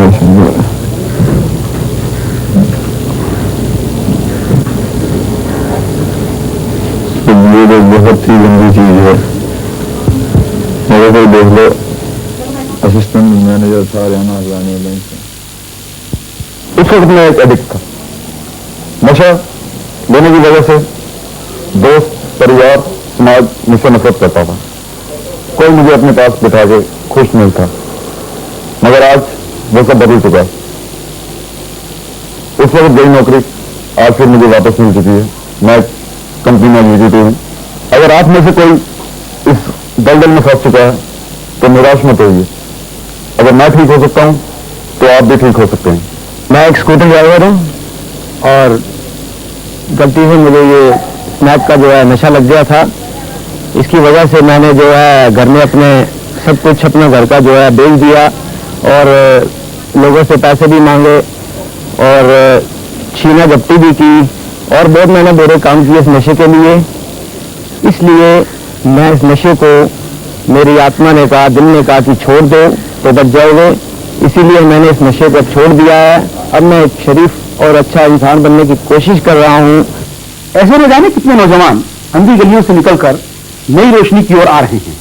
ये तो बहुत ही गंदी चीज है। मेरे को देख लो, असिस्टेंट मैनेजर था हरियाणा ग्रामीण बैंक से। उस वक्त मैं एक एडिक्ट था। नशा लेने की वजह से दोस्त, परिवार, समाज मुझसे नफरत करता था। कोई मुझे अपने पास बिठा के खुश नहीं था। मगर आज वो सब बदल चुका है। उस वक्त गई नौकरी आज फिर मुझे वापस मिल चुकी है। मैं कंपनी में एग्जीक्यूटिव हूं। अगर आप में से कोई इस दलदल में फंस चुका है तो निराश मत होइए। अगर मैं ठीक हो सकता हूं तो आप भी ठीक हो सकते हैं। मैं एक स्कूटर ड्राइवर हूं और गलती से मुझे ये स्नैक का जो है नशा लग गया था। इसकी वजह से मैंने जो है घर में अपने सब कुछ अपने घर का जो है बेच दिया और लोगों से पैसे भी मांगे और छीना झपटी भी की और बहुत मैंने बुरे काम किए इस नशे के लिए। इसलिए मैं इस नशे को, मेरी आत्मा ने कहा, दिल ने कहा कि छोड़ दो तो बच जाओगे। इसीलिए मैंने इस नशे को छोड़ दिया है। अब मैं एक शरीफ और अच्छा इंसान बनने की कोशिश कर रहा हूँ।
ऐसे न जाने कितने नौजवान अंधी गलियों से निकलकर नई रोशनी की ओर आ रहे हैं।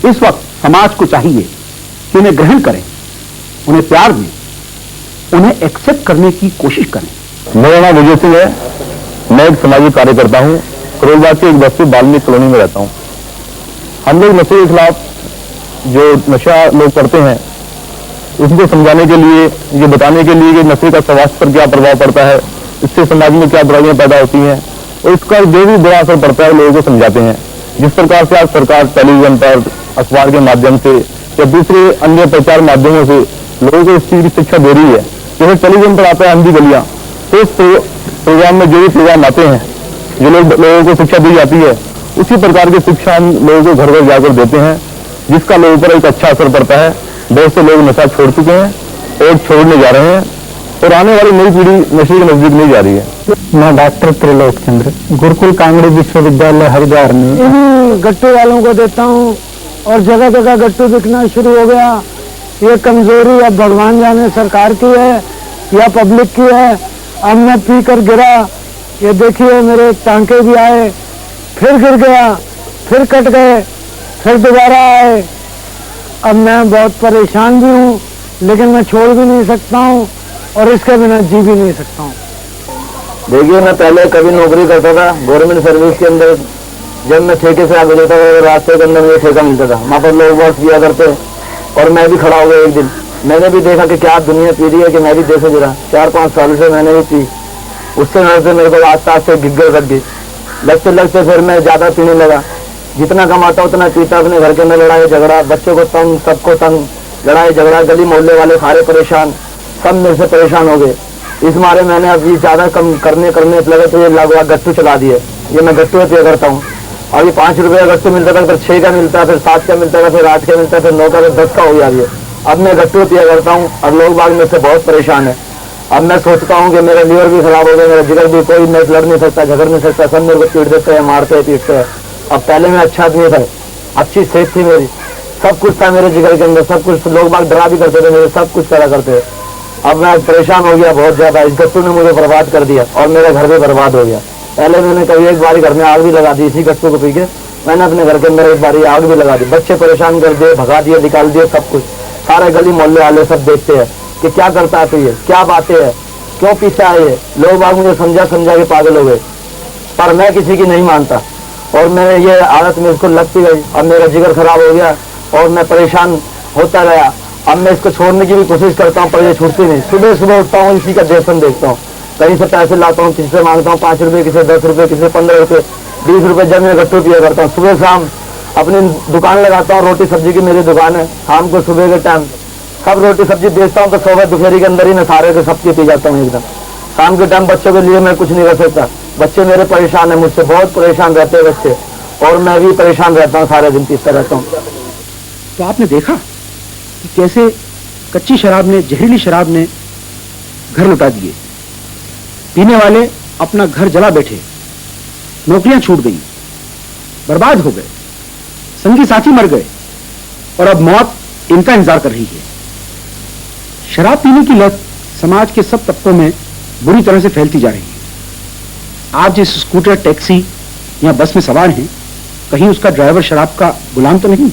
इस वक्त समाज को चाहिए कि उन्हें ग्रहण करें, उन्हें प्यार दें, उन्हें एक्सेप्ट करने की कोशिश करें।
मेरा नाम विजय सिंह है। मैं एक सामाजिक कार्यकर्ता हूँ। करोलबाग की एक बस्ती वाल्मीकि कॉलोनी में रहता हूँ। हम लोग नशे के खिलाफ जो नशा लोग करते हैं उनको समझाने के लिए, ये बताने के लिए कि नशे का स्वास्थ्य पर क्या प्रभाव पड़ता है, इससे समाज में क्या बुराइयां पैदा होती हैं और इसका जो भी बुरा असर पड़ता है लोगों को समझाते हैं। जिस प्रकार से आज सरकार टेलीविजन पर, अखबार के माध्यम से या दूसरे अन्य प्रचार माध्यमों से लोगों को इस चीज की शिक्षा दे रही है। जैसे टेलीविजन पर आता है अंधी गलियां, तो इस प्रोग्राम में जो भी प्रोग्राम आते हैं जो लोगों को शिक्षा दी जाती है, उसी प्रकार की शिक्षा हम लोगों को घर घर जाकर देते हैं, जिसका लोगों पर एक अच्छा असर पड़ता है। बहुत से लोग नशा छोड़ चुके हैं और छोड़ने जा रहे हैं और आने वाली नई पीढ़ी नशे के नजदीक नहीं जा रही है।
मैं डॉक्टर त्रिलोक चंद्र, गुरुकुल कांगड़ी विश्वविद्यालय हरिद्वार में
गट्टू वालों को देता हूँ और जगह जगह गट्टू बिकना शुरू हो गया। ये कमजोरी अब भगवान जाने सरकार की है या पब्लिक की है। अब मैं पी कर गिरा, ये देखिए मेरे टांके भी आए, फिर गिर गया, फिर कट गए, फिर दोबारा आए। अब मैं बहुत परेशान भी हूँ, लेकिन मैं छोड़ भी नहीं सकता हूँ और इसके बिना जी भी नहीं सकता हूँ।
देखिए, मैं पहले कभी नौकरी करता था गवर्नमेंट सर्विस के अंदर। जब मैं ठेके से आगे जाता था रास्ते के अंदर मुझे ठेका मिलता था, वहाँ पर लोग बहुत किया करते और मैं भी खड़ा हो गया। एक दिन मैंने भी देखा कि क्या दुनिया पी रही है कि मैं भी देखो जरा। 4-5 साल से मैंने भी पी। उससे मेरे को आस्ते आस्ते गिग्गर लग गई। लगते लगते फिर मैं ज्यादा पीने लगा। जितना कमाता उतना पीता। अपने घर के अंदर लड़ाई झगड़ा, बच्चों को तंग, सबको तंग, लड़ाई झगड़ा, गली मोहल्ले वाले सारे परेशान, सब मेरे से परेशान हो गए। इस मारे मैंने अभी ज्यादा कम करने लगा तो ये लगभग गट्टू चला दिए। ये मैं गट्टू पे करता हूँ। अभी 5 रुपये का गट्टू मिलता था, फिर 6 का मिलता है, फिर 7 का मिलता था, फिर 8 का मिलता है, फिर 9 का, फिर 10 का हो गया। अब मैं गट्टू पिया करता हूँ और लोग बाग में से बहुत परेशान है। अब मैं सोचता हूँ कि मेरा लीवर भी खराब हो गया, मेरा जिगर भी, कोई मैं लड़ नहीं सकता, झगड़ नहीं सकता, सब मेरे को पीट देते हैं, मारते हैं, पीटते हैं। अब पहले मैं अच्छा आदमी था, अच्छी सेहत थी मेरी, सब कुछ था मेरे जिगर के अंदर, सब कुछ। लोग बाग डरा भी करते थे मेरे, सब कुछ करा करते थे। अब मैं परेशान हो गया बहुत ज्यादा। इस गट्टू ने मुझे बर्बाद कर दिया और मेरा घर भी बर्बाद हो गया। पहले मैंने कभी एक बारी घर में आग भी लगा दी इसी गट्टू को पी के। मैंने अपने घर के अंदर एक बारी आग भी लगा दी। बच्चे परेशान कर दिए, भगा दिए, निकाल दिए, सब कुछ। सारे गली मोहल्ले वाले सब देखते हैं कि क्या करता है, तो ये क्या बातें है, क्यों पीछा है ये। लोग बाग मुझे समझा के पागल हो गए, पर मैं किसी की नहीं मानता और मैंने ये आदत मेरे को लगती गई। अब मेरा जिगर खराब हो गया और मैं परेशान होता गया। अब मैं इसको छोड़ने की भी कोशिश करता हूँ पर ये छूटती नहीं। सुबह सुबह उठता हूँ, इसी का दर्शन देखता हूँ, कहीं से पैसे लाता हूँ, किसी से मांगता हूँ 5 रुपए, किसी 10 रुपए, किसी 15 रुपए, 20 रुपए। जब मैं गट्टू पिया करता हूँ, सुबह शाम अपनी दुकान लगाता हूँ, रोटी सब्जी की मेरी दुकान है। शाम को सुबह के टाइम सब रोटी सब्जी बेचता हूँ, तो सुबह दोपहरी के अंदर ही मैं सारे के सबके पी जाता हूँ एकदम। शाम के टाइम बच्चों के लिए मैं कुछ नहीं कर सकता, बच्चे मेरे परेशान है, मुझसे बहुत परेशान रहते हैं बच्चे, और मैं भी परेशान रहता हूँ, सारे दिन पीसता रहता हूँ।
तो आपने देखा कि कैसे कच्ची शराब ने, जहरीली शराब ने घर लुटा दिए। पीने वाले अपना घर जला बैठे नौकरियां छूट गई, बर्बाद हो गए, संगी साथी मर गए और अब मौत इनका इंतजार कर रही है। शराब पीने की लत समाज के सब तबकों में बुरी तरह से फैलती जा रही है। आप जिस स्कूटर, टैक्सी या बस में सवार हैं, कहीं उसका ड्राइवर शराब का गुलाम तो नहीं?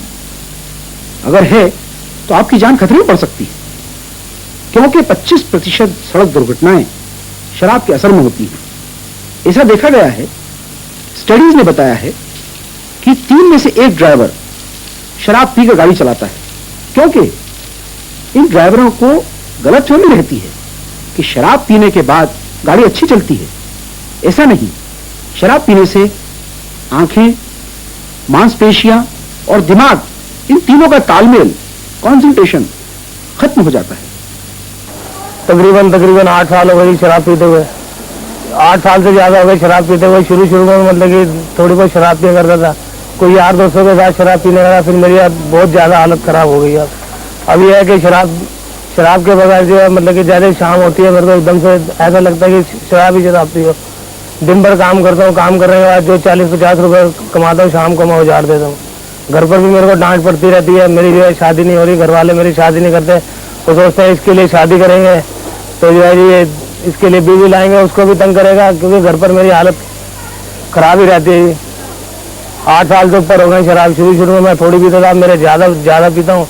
अगर है तो आपकी जान खतरे में पड़ सकती है, क्योंकि 25% सड़क दुर्घटनाएं शराब के असर में होती हैं। ऐसा देखा गया है, स्टडीज ने बताया है कि 3 में से 1 ड्राइवर शराब पीकर गाड़ी चलाता है, क्योंकि इन ड्राइवरों को गलतफहमी रहती है कि शराब पीने के बाद गाड़ी अच्छी चलती है। ऐसा नहीं, शराब पीने से आंखें, मांसपेशियां और दिमाग, इन तीनों का तालमेल, कंसंट्रेशन खत्म हो जाता है।
तकरीबन 8 साल हो गए शराब पीते हुए। 8 साल से ज्यादा हो गए शराब पीते हुए। शुरू में मतलब कि थोड़ी बहुत शराब पिया करता था, कोई यार दोस्तों के साथ शराब पीने लगा, फिर मेरी बहुत ज्यादा हालत खराब हो गई। अब यह है कि शराब के बगैर जो है मतलब कि जैसे शाम होती है मेरे को एकदम से ऐसा लगता है कि शराब पियो। दिन भर काम करता हूँ, काम करने के बाद जो 40-50 रुपए कमाता हूँ शाम को मैं उजाड़ देता हूँ। घर पर भी मेरे को डांट पड़ती रहती है, मेरी जो है शादी नहीं हो रही, घर वाले मेरी शादी नहीं करते, वो सोचते हैं इसके लिए शादी करेंगे तो जो है ये इसके लिए बीवी लाएंगे, उसको भी तंग करेगा, क्योंकि घर पर मेरी हालत खराब ही रहती है। 8 साल से ऊपर हो गए शराब। शुरू में मैं थोड़ी पीता था, मेरे ज्यादा पीता हूँ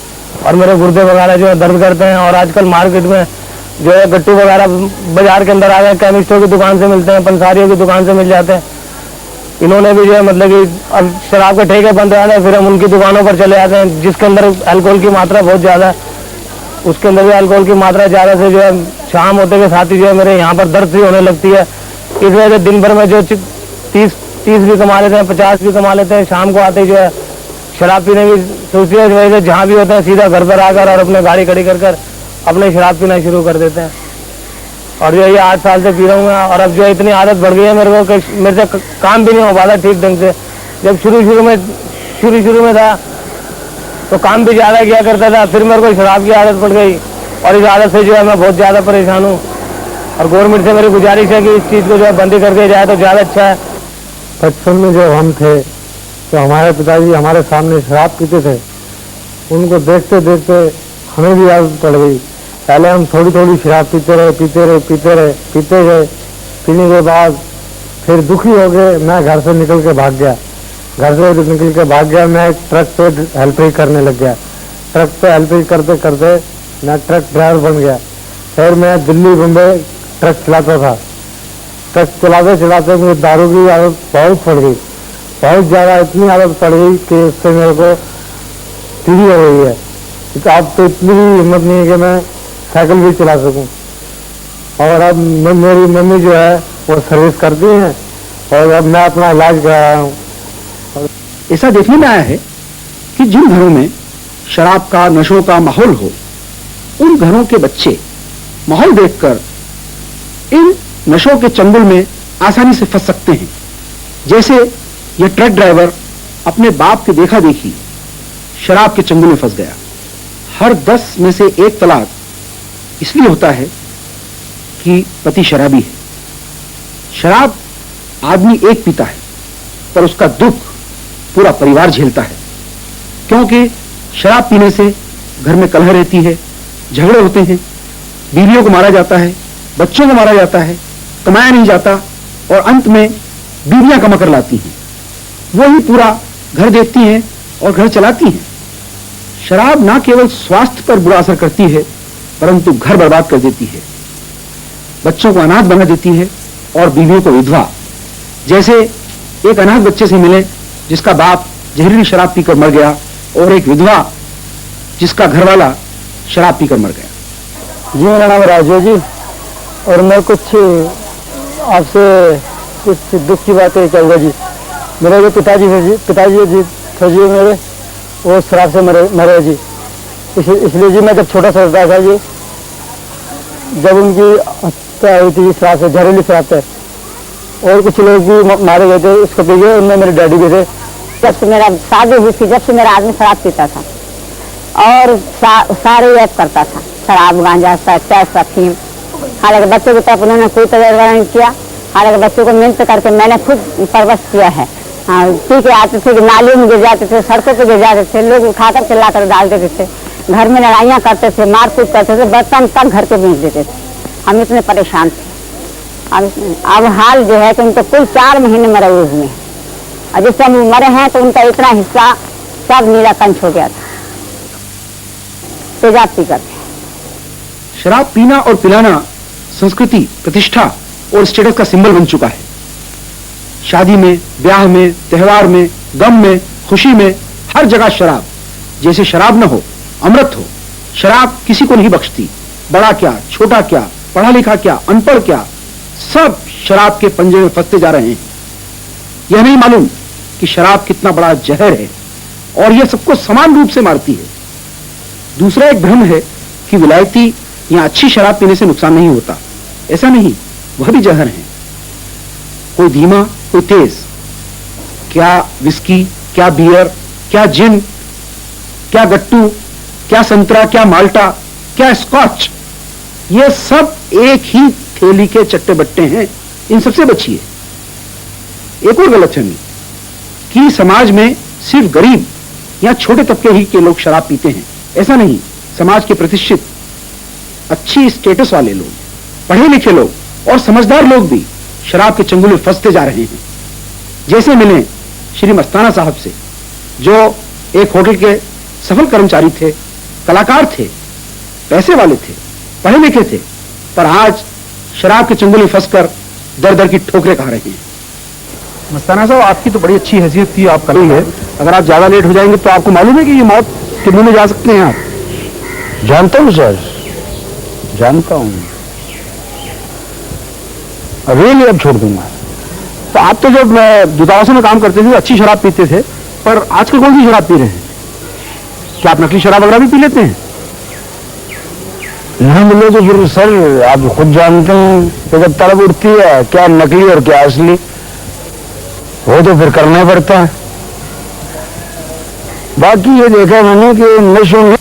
और मेरे गुर्दे वगैरह जो है दर्द करते हैं। और आजकल मार्केट में जो है गट्टू वगैरह बाजार के अंदर आ गए, केमिस्टों की दुकान से मिलते हैं, पंसारियों की दुकान से मिल जाते हैं। इन्होंने भी जो है मतलब कि अब शराब के ठेके बंद हो जाते हैं, फिर हम उनकी दुकानों पर चले जाते हैं जिसके अंदर अल्कोहल की मात्रा बहुत ज्यादा है। उसके अंदर भी अल्कोहल की मात्रा ज्यादा से जो है शाम होते के साथ ही जो है मेरे यहाँ पर दर्द सी होने लगती है। इस वजह से दिन भर में जो 30 भी कमा लेते हैं, 50 भी कमा लेते हैं, शाम को आते ही जो है शराब पीने की सोचती है। इस वजह से जहाँ भी होते हैं सीधा घर पर आकर और अपने गाड़ी खड़ी कर अपने शराब पीना शुरू कर देते हैं। और जो ये 8 साल से पी रहा हूँ मैं, और अब जो इतनी आदत बढ़ गई है मेरे को कि मेरे से काम भी नहीं हो पाता ठीक ढंग से। जब शुरू में था तो काम भी ज्यादा किया करता था, फिर मेरे को शराब की आदत पड़ गई और इस आदत से जो है मैं बहुत ज्यादा परेशान हूँ। और गवर्नमेंट से मेरी गुजारिश है कि इस चीज को जो है बंदी करके जाए तो ज्यादा अच्छा है।
बचपन में जब हम थे तो हमारे पिताजी हमारे सामने शराब पीते थे, उनको देखते देखते हमें भी आदत पड़ गई। पहले हम थोड़ी शराब पीते गए। पीने के बाद फिर दुखी हो गए, मैं घर से निकल के भाग गया। मैं एक ट्रक पे हेल्पिंग करने लग गया। ट्रक पे हेल्पिंग करते करते मैं ट्रक ड्राइवर बन गया। फिर मैं दिल्ली बम्बई ट्रक चलाता था। ट्रक चलाते मुझे दारू की आदत बहुत पड़ गई, बहुत ज्यादा इतनी आदत पड़ गई कि उससे मेरे को सीढ़ी हो गई है। अब तो इतनी भी हिम्मत नहीं है कि मैं साइकिल भी चला सकूं। और अब मेरी मम्मी जो है वो सर्विस करती हैं और अब मैं अपना इलाज करा रहा हूँ।
ऐसा देखने में आया है कि जिन घरों में शराब का, नशों का माहौल हो, उन घरों के बच्चे माहौल देखकर इन नशों के चंगुल में आसानी से फंस सकते हैं। जैसे यह ट्रक ड्राइवर अपने बाप के देखा देखी शराब के चंगुल में फंस गया। हर 10 में से 1 तलाक इसलिए होता है कि पति शराबी है। शराब आदमी एक पीता है, पर उसका दुख पूरा परिवार झेलता है, क्योंकि शराब पीने से घर में कलह रहती है, झगड़े होते हैं, बीवियों को मारा जाता है, बच्चों को मारा जाता है, कमाया नहीं जाता और अंत में बीवियां कमा कर लाती हैं। वो ही पूरा घर देखती हैं और घर चलाती हैं। शराब ना केवल स्वास्थ्य पर बुरा असर करती है, परंतु घर बर्बाद कर देती है, बच्चों को अनाथ बना देती है और बीवियों को विधवा। जैसे एक अनाथ बच्चे से मिले जिसका बाप जहरीली शराब पीकर मर गया, और एक विधवा जिसका घरवाला शराब पीकर मर गया।
जी, मेरा नाम राजू जी, और मैं कुछ आपसे कुछ दुख की बातें कहूँगा जी। मेरे जो पिताजी जी थे जी, मेरे वो शराब से मरे जी। इसलिए जी मैं जब छोटा सा था जी, जब उनकी हत्या हुई थी शराब से, जहरीली शराब से, और कुछ लोग भी मारे गए थे उसको पी गए, उनमें मेरे डैडी भी थे।
जब से मेरा शादी हुई थी, जब से मेरा आदमी शराब पीता था और सारे ऐप करता था, शराब, गांजा, सेक्स, अफीम। हालांकि बच्चे की तरफ उन्होंने कोई तजर्बा नहीं किया। और बच्चों को मेहनत करके मैंने खुद परवरिश किया है। हाँ, पी के आते थे, नालियों में गिर जाते थे, सड़कों पे गिर जाते थे, लोग उठाकर चिल्लाकर डाल देते थे, घर में लड़ाइयाँ करते थे, मारपीट करते थे, बर्तन तक घर के बेच देते थे। हम इतने परेशान थे। अब हाल जो है कि उनको कुल 4 महीने मरे हुए हैं, और जिससे हम मरे हैं तो उनका इतना हिस्सा सब नीलाकंठ हो गया था तेजाब पी करके।
शराब पीना और पिलाना संस्कृति, प्रतिष्ठा और स्टेटस का सिंबल बन चुका है। शादी में, ब्याह में, त्योहार में, गम में, खुशी में, हर जगह शराब। जैसे शराब न हो, अमृत हो। शराब किसी को नहीं बख्शती, बड़ा क्या, छोटा क्या, पढ़ा लिखा क्या, अनपढ़ क्या, सब शराब के पंजे में फंसते जा रहे हैं। यह नहीं मालूम कि शराब कितना बड़ा जहर है और यह सबको समान रूप से मारती है। दूसरा एक भ्रम है कि विलायती या अच्छी शराब पीने से नुकसान नहीं होता। ऐसा नहीं, वह भी जहर है, कोई धीमा कोई तेज। क्या विस्की, क्या बियर, क्या जिन, क्या गट्टू, क्या संतरा, क्या माल्टा, क्या स्कॉच, ये सब एक ही थैली के चट्टे बट्टे हैं। इन सबसे बचिए। एक और गलतफहमी कि समाज में सिर्फ गरीब या छोटे तबके ही के लोग शराब पीते हैं। ऐसा नहीं, समाज के प्रतिष्ठित, अच्छी स्टेटस वाले लोग, पढ़े लिखे लोग और समझदार लोग भी शराब के चंगुल में फंसते जा रहे हैं। जैसे मिले श्री मस्ताना साहब से, जो एक होटल के सफल कर्मचारी थे, कलाकार थे, पैसे वाले थे, पढ़े लिखे थे, पर आज शराब के चंगुल में फंसकर दर दर की ठोकरें खा रहे हैं। मस्ताना साहब, आपकी तो बड़ी अच्छी हैसियत थी, आप कल है। अगर आप ज्यादा लेट हो जाएंगे तो आपको मालूम है कि ये मौत के मुंह में जा सकते हैं आप।
जानता हूँ सर, जानता हूँ। अभी नहीं, अब छोड़ दूंगा।
तो आप तो जब दूतावासों में काम करते थे तो अच्छी शराब पीते थे, पर आजकल कौन सी शराब पी रहे हैं? क्या आप नकली शराब वगैरह भी पी लेते हैं?
नहीं मिले तो फिर सर आप खुद जानते हैं तो जब तलब उठती है क्या नकली और क्या असली, वो तो फिर करना पड़ता है। बाकी ये देखा मैंने कि नशे में